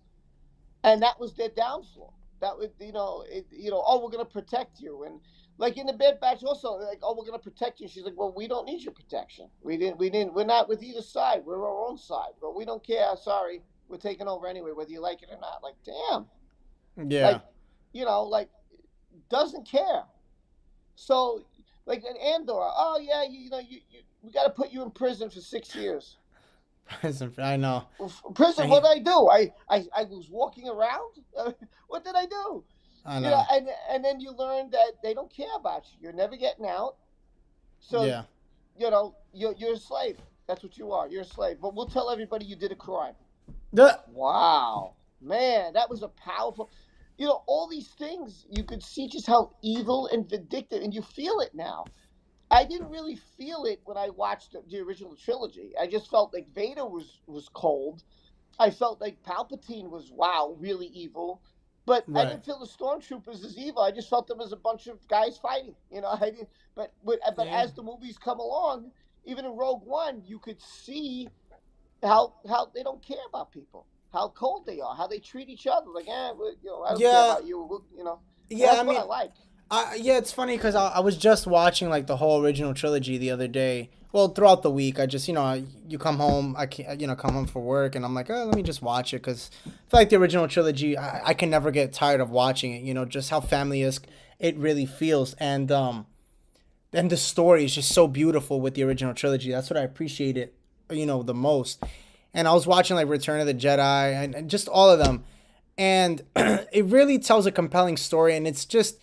and that was their downfall. That was, oh, we're gonna protect you, and like in the Bad Batch also, like, oh, we're gonna protect you. She's like, well, we don't need your protection. We're not with either side. We're our own side, but we don't care. Sorry, we're taking over anyway, whether you like it or not. Like, damn. Yeah. Like, doesn't care. So, like an Andor, oh yeah, we got to put you in prison for 6 years. I know. Prison. What did I do? I was walking around. What did I do? I know. And then you learn that they don't care about you. You're never getting out. So yeah. You're a slave. That's what you are. You're a slave. But we'll tell everybody you did a crime. The, Wow, man, that was a powerful. All these things, you could see just how evil and vindictive, and you feel it now. I didn't really feel it when I watched the original trilogy. I just felt like Vader was cold. I felt like Palpatine was, wow, really evil. But I didn't feel the stormtroopers as evil. I just felt them as a bunch of guys fighting. I didn't. But as the movies come along, even in Rogue One, you could see how they don't care about people, how cold they are, how they treat each other. Like, I don't care about you. Yeah, that's I mean, what I like. Yeah, it's funny because I was just watching like the whole original trilogy the other day. Well, throughout the week, I just, you come home, I can't, come home for work, and I'm like, oh, let me just watch it because I feel like the original trilogy, I can never get tired of watching it. Just how family-esque it really feels, and the story is just so beautiful with the original trilogy. That's what I appreciate it, the most. And I was watching like Return of the Jedi and just all of them, and it really tells a compelling story, and it's just.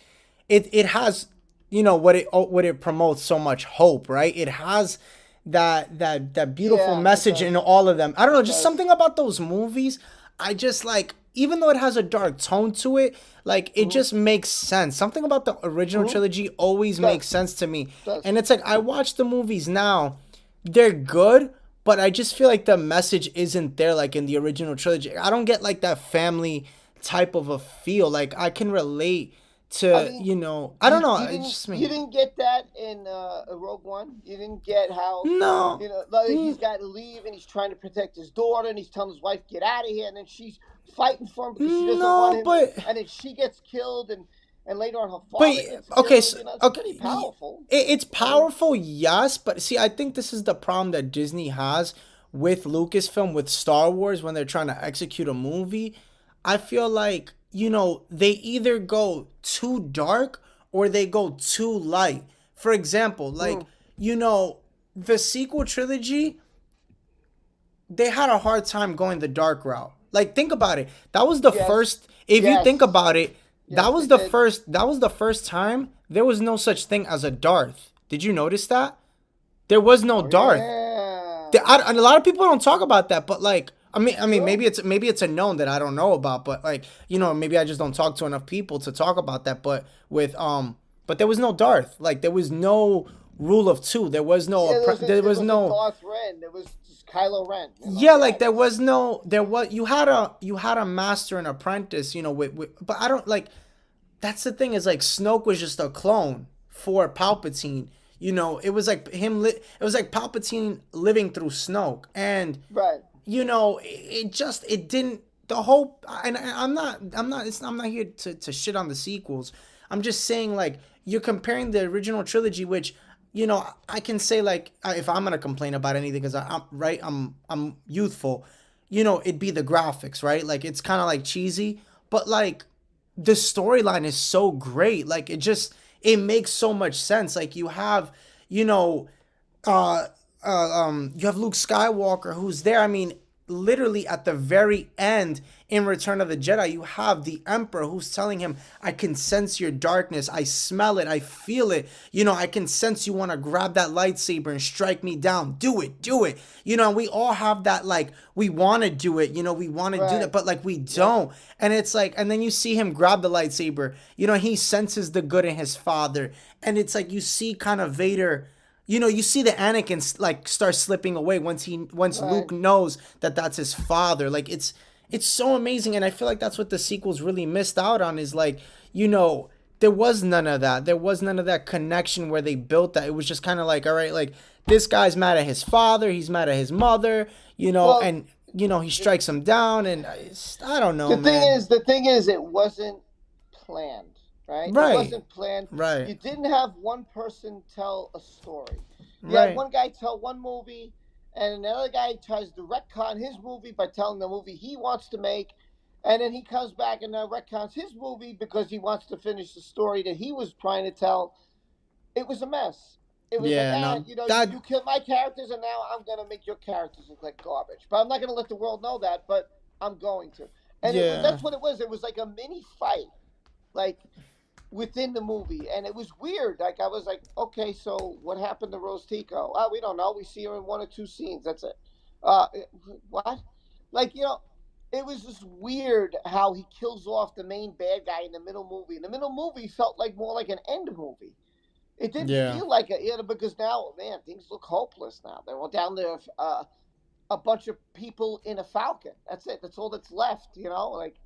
It has, what it promotes so much hope, right? It has that beautiful message in all of them. I don't know, just something about those movies. I just like, even though it has a dark tone to it, like it just makes sense. Something about the original trilogy always makes sense to me. And it's like I watch the movies now, they're good, but I just feel like the message isn't there like in the original trilogy. I don't get like that family type of a feel. Like I can relate to, I don't know. It's just me. You didn't get that in Rogue One. You didn't get how like he's got to leave and he's trying to protect his daughter and he's telling his wife, get out of here, and then she's fighting for him because she doesn't want him, and then she gets killed, and later on her father gets killed. It's pretty powerful. It's powerful, yes, but see, I think this is the problem that Disney has with Lucasfilm, with Star Wars, when they're trying to execute a movie. I feel like they either go too dark or they go too light. For example, like, the sequel trilogy, they had a hard time going the dark route. Like, think about it. That was the first, if you think about it, that was the first time there was no such thing as a Darth. Did you notice that? There was no Darth. Yeah. A lot of people don't talk about that, but like, I mean, maybe it's a known that I don't know about, but like, maybe I just don't talk to enough people to talk about that. But but there was no Darth. Like, there was no rule of two. There was no. There was no Darth Ren. There was just Kylo Ren. Yeah, like there was you had a master and apprentice. But I don't like. That's the thing is like Snoke was just a clone for Palpatine. It was like it was like Palpatine living through Snoke, and right. It didn't, the whole, and I'm not here to shit on the sequels. I'm just saying, like, you're comparing the original trilogy, which, I can say, like, if I'm gonna complain about anything, because I'm youthful, it'd be the graphics, right? Like, it's kind of like cheesy, but like the storyline is so great. Like, it makes so much sense. Like, you have, you have Luke Skywalker who's there. I mean, literally at the very end in Return of the Jedi, you have the Emperor who's telling him, I can sense your darkness. I smell it. I feel it. You know, I can sense you want to grab that lightsaber and strike me down. Do it. Do it. You know, we all have that, like, we want to do it. You know, we want to do that, but like we don't. And it's like, and then you see him grab the lightsaber. You know, he senses the good in his father. And it's like, you see kind of Vader, you know, you see the Anakin like start slipping away once Luke knows that that's his father. Like it's so amazing, and I feel like that's what the sequels really missed out on, is like, you know, there was none of that. There was none of that connection where they built that. It was just kind of like, all right, like this guy's mad at his father, he's mad at his mother, you know, and you know he strikes him down, and I don't know. The thing is, it wasn't planned. Right? It wasn't planned. Right. You didn't have one person tell a story. You had one guy tell one movie, and another guy tries to retcon his movie by telling the movie he wants to make, and then he comes back and now retcons his movie because he wants to finish the story that he was trying to tell. It was a mess. It was you killed my characters, and now I'm going to make your characters look like garbage. But I'm not going to let the world know that, but I'm going to. And that's what it was. It was like a mini fight. Like, within the movie, and it was weird. Like, I was like, okay, so what happened to Rose Tico? Oh, we don't know. We see her in one or two scenes. That's it. What? Like, you know, it was just weird how he kills off the main bad guy in the middle movie. And the middle movie felt like more like an end movie. It didn't feel like it, because now, man, things look hopeless now. They went down there, a bunch of people in a Falcon. That's it. That's all that's left, you know? Like,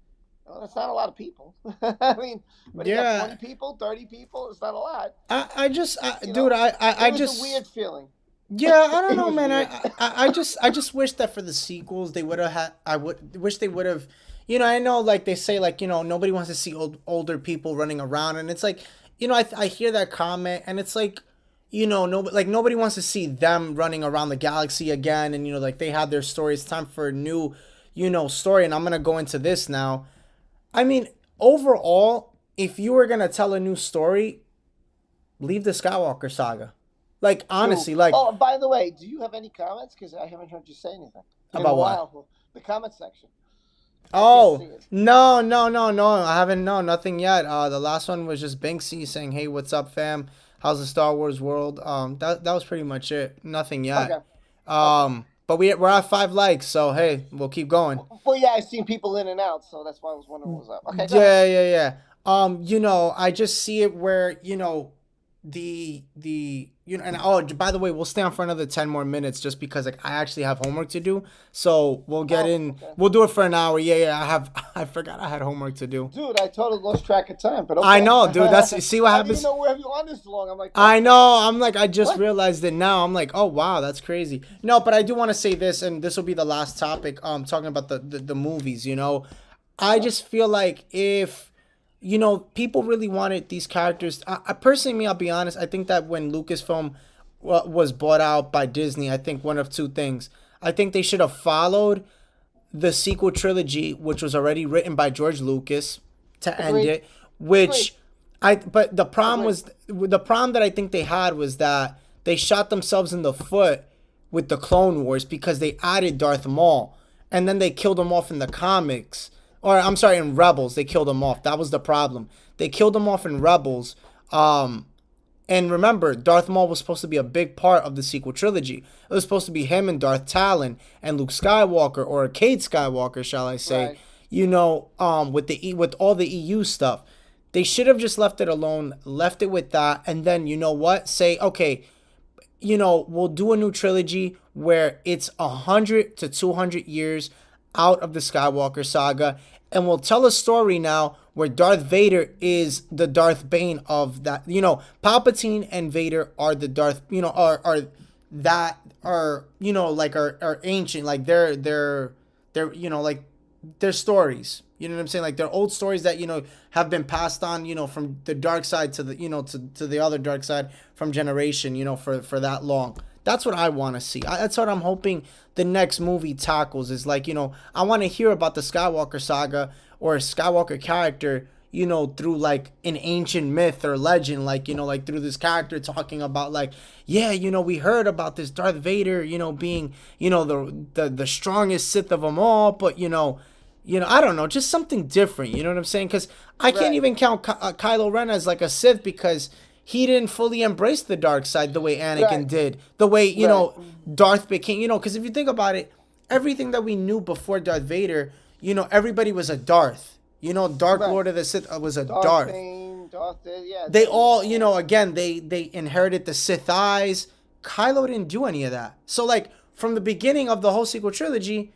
well, that's not a lot of people. I mean, when you got 20 people, 30 people, it's not a lot. I just it was a weird feeling. Yeah, I don't know, man. I just wish that for the sequels they would have had. Wish they would have. You know, I know, like they say, like, you know, nobody wants to see older people running around, and it's like, you know, I hear that comment, and it's like, you know, nobody wants to see them running around the galaxy again, and you know, like they had their story. It's time for a new, you know, story, and I'm gonna go into this now. I mean, overall, if you were gonna tell a new story, leave the Skywalker saga. Like, honestly, like. Oh, by the way, do you have any comments? Because I haven't heard you say anything about what? The comment section. Oh, no, I haven't. No, nothing yet. The last one was just Banksy saying, "Hey, what's up, fam? How's the Star Wars world?" That was pretty much it. Nothing yet. Okay. But we're at 5 likes, so hey, we'll keep going. Well, yeah, I've seen people in and out, so that's why I was wondering what was up. Okay. Yeah. You know, I just see it where, you know, you know, and oh, by the way, we'll stay on for another 10 more minutes just because, like, I actually have homework to do. So we'll get in. Okay. We'll do it for an hour. Yeah. I forgot I had homework to do. Dude, I totally lost track of time. But okay. I know, dude. See what happens. I didn't know we have you on this long. I'm like, I know. I'm like, I just realized it now. I'm like, oh wow, that's crazy. No, but I do want to say this, and this will be the last topic. Talking about the movies. You know, I just feel like if, you know, people really wanted these characters. I personally, I'll be honest, I think that when Lucasfilm was bought out by Disney, I think one of two things. I think they should have followed the sequel trilogy, which was already written by George Lucas to end it. But the problem that I think they had was that they shot themselves in the foot with the Clone Wars because they added Darth Maul, and then they killed him off in the comics. Or, I'm sorry, in Rebels, they killed him off. That was the problem. They killed him off in Rebels. And remember, Darth Maul was supposed to be a big part of the sequel trilogy. It was supposed to be him and Darth Talon and Luke Skywalker, or Cade Skywalker, shall I say. Right. You know, with all the EU stuff. They should have just left it alone, left it with that, and then, you know what? Say, okay, you know, we'll do a new trilogy where it's 100 to 200 years out of the Skywalker saga, and we'll tell a story now where Darth Vader is the Darth Bane of that. You know, Palpatine and Vader are the Darth, you know, are you know, like are ancient, like they're you know, like they're stories. You know what I'm saying? Like they're old stories that, you know, have been passed on, you know, from the dark side to the, you know, to the other dark side from generation, you know, for that long. That's what I want to see. That's what I'm hoping the next movie tackles, is like, you know, I want to hear about the Skywalker saga or a Skywalker character, through like an ancient myth or legend, like, like through this character talking about like, yeah, we heard about this Darth Vader, being, the strongest Sith of them all, but I don't know, just something different. You know what I'm saying? Because I can't Right. even count Kylo Ren as like a Sith because he didn't fully embrace the dark side the way Anakin Right. did. The way Right. Darth became. Because if you think about it, everything that we knew before Darth Vader, everybody was a Darth. Dark Right. Lord of the Sith was a Darth Darth. Bane, yeah. They all, again, they inherited the Sith eyes. Kylo didn't do any of that. So like from the beginning of the whole sequel trilogy,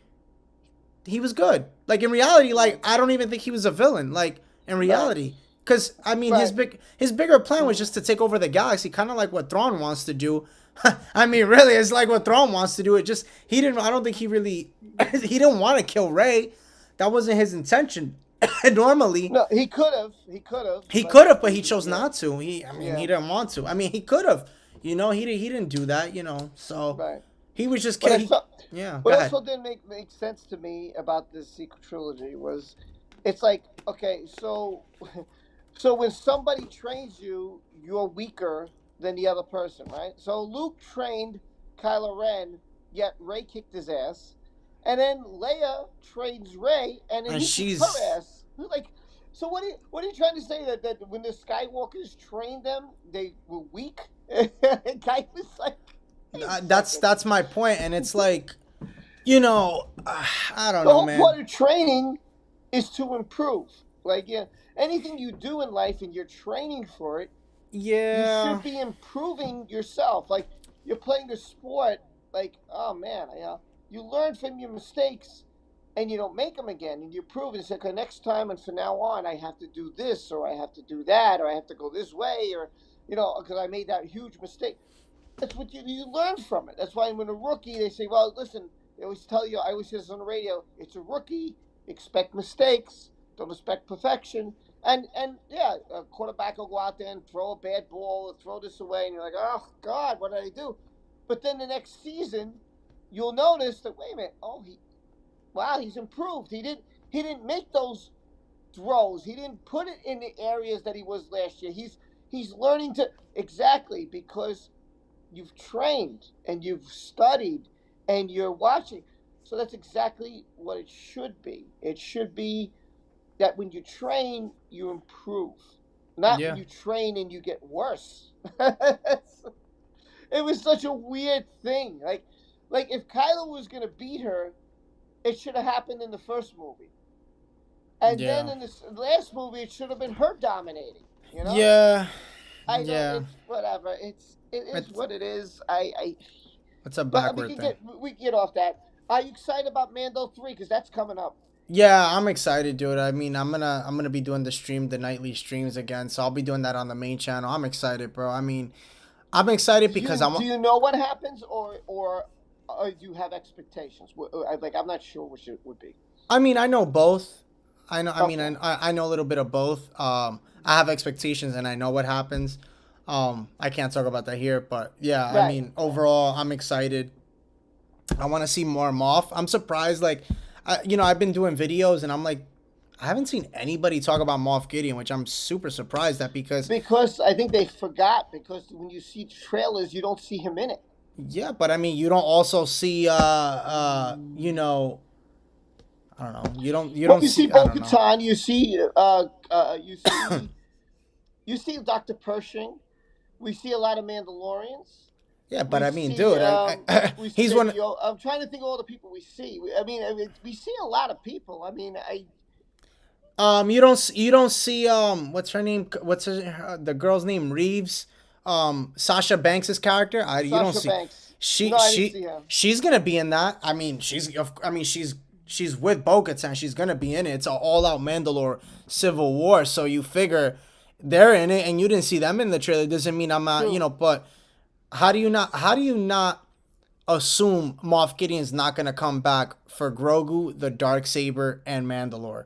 he was good. Like in reality, like I don't even think he was a villain. Like in reality, because I mean his bigger plan was just to take over the galaxy, kind of like what Thrawn wants to do. I mean, really, it's like what Thrawn wants to do. It just he didn't. I don't think he really he didn't want to kill Rey. That wasn't his intention. Normally, No, he could have. He could have. he could have, but he chose not to. He didn't want to. I mean, he could have. He didn't do that. So Right. he was just What I kidding. saw, Yeah, go what ahead. also didn't make sense to me about this sequel trilogy was, it's like, okay, so so when somebody trains you, you're weaker than the other person, right? So Luke trained Kylo Ren, yet Rey kicked his ass, and then Leia trains Rey, and then And he kicks she's her ass. Like, so what are you trying to say, that when the Skywalkers trained them, they were weak? The guy was like, wait a that's second. that's my point, and it's like, I don't The know, whole man. point of training is to improve. Like, yeah, anything you do in life and you're training for it, you Yeah, should be improving yourself. Like, you're playing a sport, like, oh man, you learn from your mistakes and you don't make them again, and you prove and say, okay, next time and from now on, I have to do this, or I have to do that, or I have to go this way, or, because I made that huge mistake. That's what you learn from it. That's why when a rookie, they say, well, listen, they always tell you, I always hear this on the radio, it's a rookie, expect mistakes, don't expect perfection. And yeah, a quarterback will go out there and throw a bad ball or throw this away, and you're like, oh God, what did I do? But then the next season, you'll notice that, wait a minute, wow, he's improved. He didn't make those throws. He didn't put it in the areas that he was last year. He's learning to, exactly, because you've trained and you've studied and you're watching. So that's exactly what it should be. It should be that when you train, you improve, not when yeah, you train and you get worse. It was such a weird thing. Like if Kylo was gonna beat her, it should have happened in the first movie, and then yeah, in the last movie, it should have been her dominating. You know, yeah, I don't. yeah. It's whatever. It is It's what it is. I it's a But backward thing. we can get off that. Are you excited about Mando 3? Because that's coming up. Yeah, I'm excited, dude. I mean, I'm gonna be doing the nightly streams again. So I'll be doing that on the main channel. I'm excited, bro. I mean, I'm excited Do because you I'm. do you know what happens, or do you have expectations? Like, I'm not sure which it would be. I mean, I know both. I know. I mean, Okay. I know a little bit of both. I have expectations and I know what happens. I can't talk about that here, but yeah, I Right. mean, overall, I'm excited. I want to see more Moff. I'm surprised, like, I've been doing videos and I'm like, I haven't seen anybody talk about Moff Gideon, which I'm super surprised at because, Because I think they forgot. Because when you see trailers, you don't see him in it. yeah, but I mean, you don't also see, I don't know, you Well, don't you see see, I don't know. Bo-Katan. You see Dr. Pershing. We see a lot of Mandalorians. Yeah, but We I mean, see dude, we see he's one. Baby Yoda. I'm trying to think of all the people we see. We see a lot of people. I mean, You don't see what's her name? The girl's name? Reeves. Sasha Banks's character. You don't Sasha see. Banks. She No, I didn't she see her. she's gonna be in that. I mean, she's with Bo-Katan. She's gonna be in it. It's an all-out Mandalore civil war. So you figure they're in it, and you didn't see them in the trailer. Doesn't mean I'm not. True. But how do you not assume Moff Gideon's not gonna come back for Grogu, the Darksaber, and Mandalore?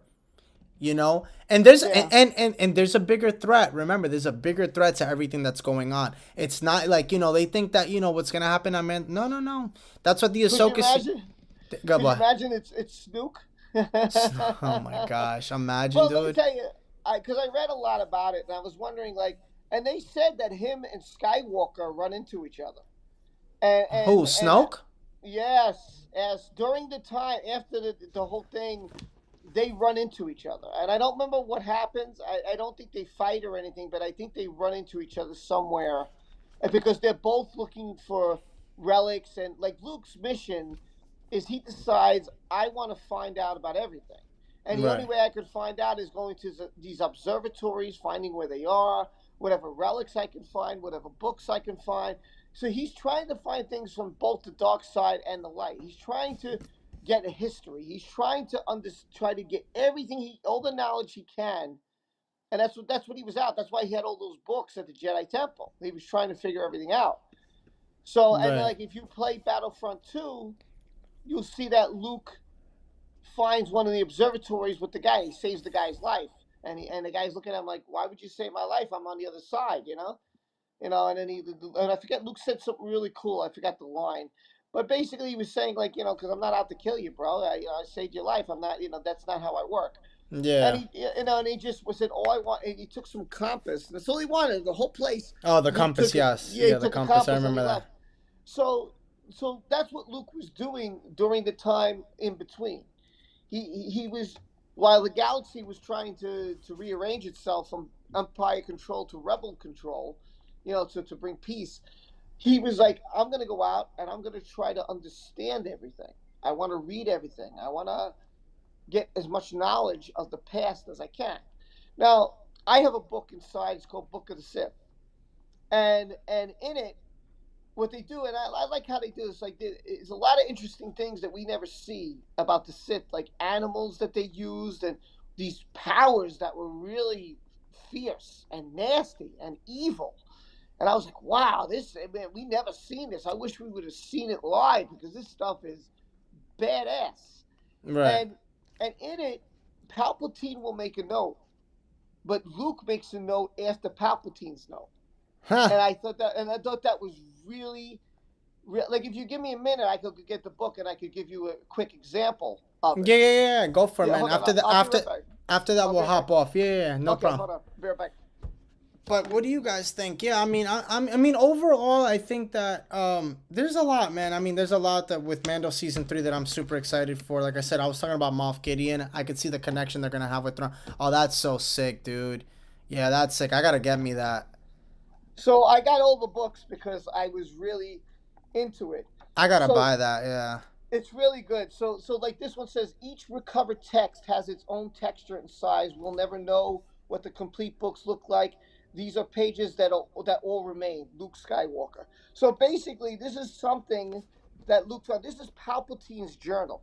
And there's Yeah. and there's a bigger threat. Remember, there's a bigger threat to everything that's going on. It's not like, they think that, what's gonna happen on Man. No, no, no. That's what the Could you Ahsoka. imagine? Go Could you what? imagine it's Snook? Oh my gosh, imagine, Well, let me dude. tell you. because I read a lot about it, and I was wondering, like, and they said that him and Skywalker run into each other, and Who, and and Snoke? yes, during the time after the whole thing, they run into each other, and I don't remember what happens. I don't think they fight or anything, but I think they run into each other somewhere, and because they're both looking for relics, and like Luke's mission is he decides I want to find out about everything. And the only Right. way I could find out is going to these observatories, finding where they are, whatever relics I can find, whatever books I can find. So he's trying to find things from both the dark side and the light. He's trying to get a history. He's trying to try to get all the knowledge he can. And that's what he was out. That's why he had all those books at the Jedi Temple. He was trying to figure everything out. So, and Right. like if you play Battlefront 2, you'll see that Luke finds one of the observatories with the guy. He saves the guy's life, and the guy's looking at him like, "Why would you save my life? I'm on the other side," And then and I forget. Luke said something really cool. I forgot the line, but basically he was saying like, because I'm not out to kill you, bro. I saved your life. I'm not. That's not how I work. And Yeah. and he just was said, "All I want." And he took some compass. That's all he wanted. The whole place. Oh, the Luke compass. took it. Yes. Yeah, he Yeah, the took a compass. I compass and he remember that. left. So, so that's what Luke was doing during the time in between. He was while the galaxy was trying to rearrange itself from Empire control to Rebel control, to bring peace. He was like, I'm going to go out and I'm going to try to understand everything. I want to read everything. I want to get as much knowledge of the past as I can. Now, I have a book inside. It's called Book of the Sith, and in it, what they do, and I like how they do this. Like, there's a lot of interesting things that we never see about the Sith, like animals that they used, and these powers that were really fierce and nasty and evil. And I was like, wow, this man, we never seen this. I wish we would have seen it live because this stuff is badass. Right. And and in it, Palpatine will make a note, but Luke makes a note after Palpatine's note. Huh. And I thought that was really, like if you give me a minute, I could get the book and I could give you a quick example of it. Yeah. Go for it, Yeah, man. hold on. After the I'll be right back. after that, I'll be we'll right hop back. off. Yeah. No Okay, problem. hold on. Be right back. But what do you guys think? Yeah, I mean, I mean, overall, I think that there's a lot, man. I mean, there's a lot that with Mando season 3 that I'm super excited for. Like I said, I was talking about Moff Gideon. I could see the connection they're gonna have with Thrawn. Oh, that's so sick, dude. Yeah, that's sick. I gotta get me that. So I got all the books because I was really into it. I gotta So buy that. Yeah. it's really good. So like this one says, each recovered text has its own texture and size. We'll never know what the complete books look like. These are pages that all remain. Luke Skywalker. So basically, this is something that Luke found. This is Palpatine's journal,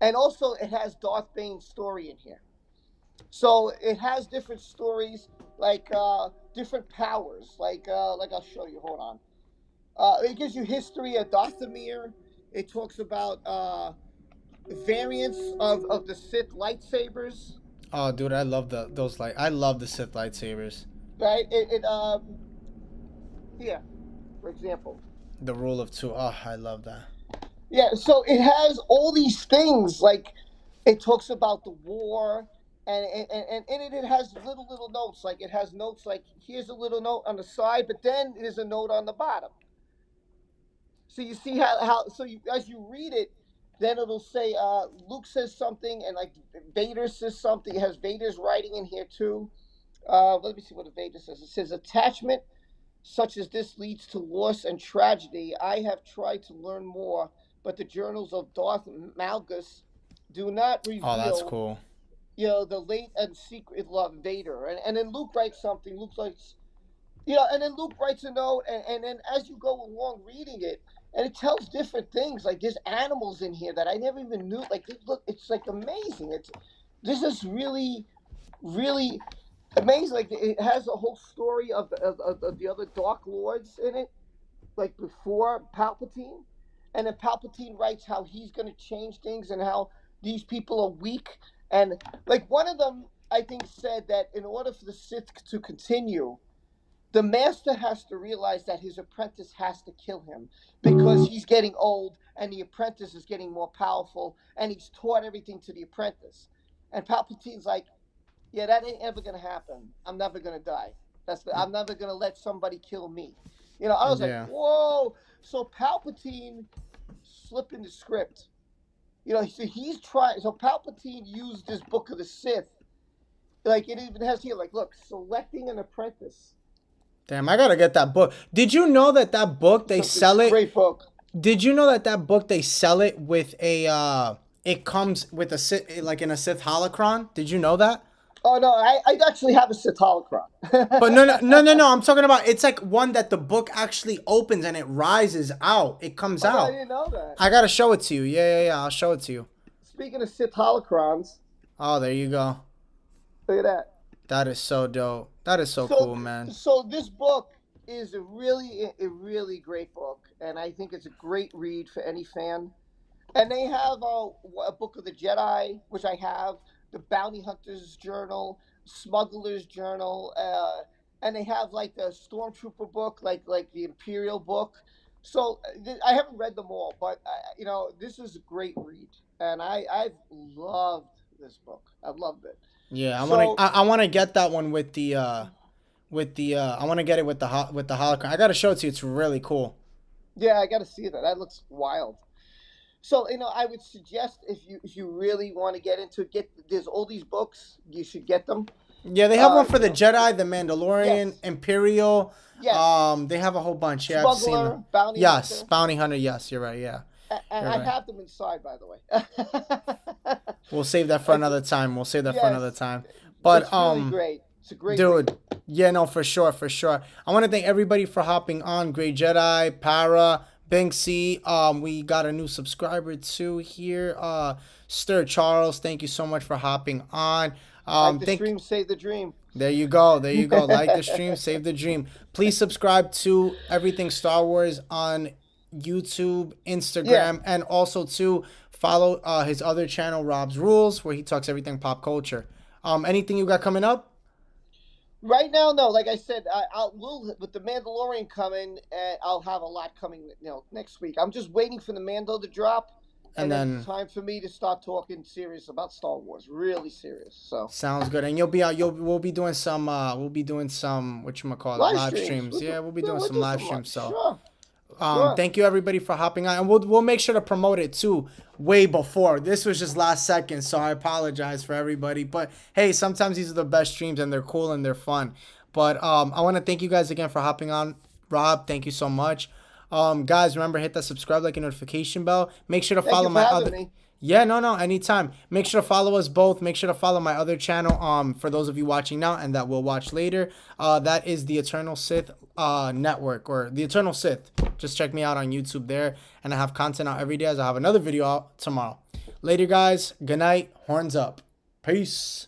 and also it has Darth Bane's story in here. So it has different stories, like different powers. Like I'll show you. Hold on. It gives you history of Dathomir. It talks about variants of the Sith lightsabers. Oh, dude, I love those I love the Sith lightsabers. Right? Here, for example. The rule of two. Oh, I love that. Yeah, so it has all these things. Like it talks about the war, and in it has little notes. Like it has notes like here's a little note on the side, but then there's a note on the bottom. So you see how so as you read it, then it'll say Luke says something, and like Vader says something. It has Vader's writing in here too. Let me see what Vader says. It says attachment such as this leads to loss and tragedy. I have tried to learn more, but the journals of Darth Malgus do not Oh, that's reveal, cool. the late and secret love of Vader. And then Luke writes something. Luke writes, and then Luke writes a note, and then as you go along reading it, and it tells different things. Like there's animals in here that I never even knew. Like look, it's like amazing. This is really amazing. Like it has a whole story of the other Dark Lords in it, like before Palpatine, and then Palpatine writes how he's going to change things and how these people are weak, and like one of them I think said that in order for the Sith to continue, the master has to realize that his apprentice has to kill him because he's getting old and the apprentice is getting more powerful and he's taught everything to the apprentice. And Palpatine's like, Yeah, that ain't ever gonna happen. I'm never gonna die. I'm never gonna let somebody kill me. You know, I was like, Yeah. whoa. So Palpatine slipping the script. You know, so he's trying. So Palpatine used this Book of the Sith. Like it even has here, like, look, selecting an apprentice. Damn, I gotta get that book. Did you know that that book they It's sell a it? great book. Did you know that that book they sell it with a it comes with a Sith, like in a Sith holocron? Did you know that? Oh no, I actually have a Sith holocron. But no. I'm talking about it's like one that the book actually opens and it rises out. It comes Oh, no, I out. didn't know that. I gotta show it to you. Yeah. I'll show it to you. Speaking of Sith holocrons, Oh, there you go. look at that. That is so dope. That is so cool, man. So this book is a really great book, and I think it's a great read for any fan. And they have a book of the Jedi, which I have, the Bounty Hunter's Journal, Smuggler's Journal, and they have like the Stormtrooper book, like the Imperial book. So I haven't read them all, but you know, this is a great read, and I've loved this book. I've loved it. Yeah, So I wanna get that one with the I wanna get it with the holocron. I gotta show it to you. It's really cool. yeah, I got to see that. That looks wild. So you know, I would suggest if you really want to get into it, there's all these books. You should get them. Yeah, they have one for You the know, Jedi, the Mandalorian, yes, Imperial. yes, They have a whole bunch. Yeah, I've seen Smuggler, them. Bounty Yes, Hunter, Bounty Hunter. Yes, you're right. Yeah, and you're I right. have them inside, by the way. We'll save that for another time. We'll save that for another Yes, time. But it's really great. It's a great read. dude, yeah, no, for sure, for sure. I want to thank everybody for hopping on. Great Jedi, Para, Banksy. We got a new subscriber too here. Stir Charles, thank you so much for hopping on. Like the stream, save the dream. There you go. There you go. Like the stream, save the dream. Please subscribe to Everything Star Wars on YouTube, Instagram, and also to follow his other channel, Rob's Rules, where he talks everything pop culture. Anything you got coming up? Right now, no. Like I said, with the Mandalorian coming, I'll have a lot coming. You know, next week. I'm just waiting for the Mando to drop, and then it's time for me to start talking serious about Star Wars, really serious. So sounds good. And you'll be out. We'll be doing some. Live streams. Yeah, we'll be doing some live streams. So. Sure. Thank you everybody for hopping on, and we'll make sure to promote it too way before. This was just last second, so I apologize for everybody. But hey, sometimes these are the best streams and they're cool and they're fun. But I want to thank you guys again for hopping on. Rob, thank you so much. Guys, remember, hit that subscribe, like, and notification bell. Make sure to follow my other. Yeah, no, anytime. Make sure to follow us both. Make sure to follow my other channel. For those of you watching now and that will watch later, that is the Eternal Sith Network, or the Eternal Sith. Just check me out on YouTube there, and I have content out every day, as I have another video out tomorrow. Later, guys. Good night. Horns up. Peace.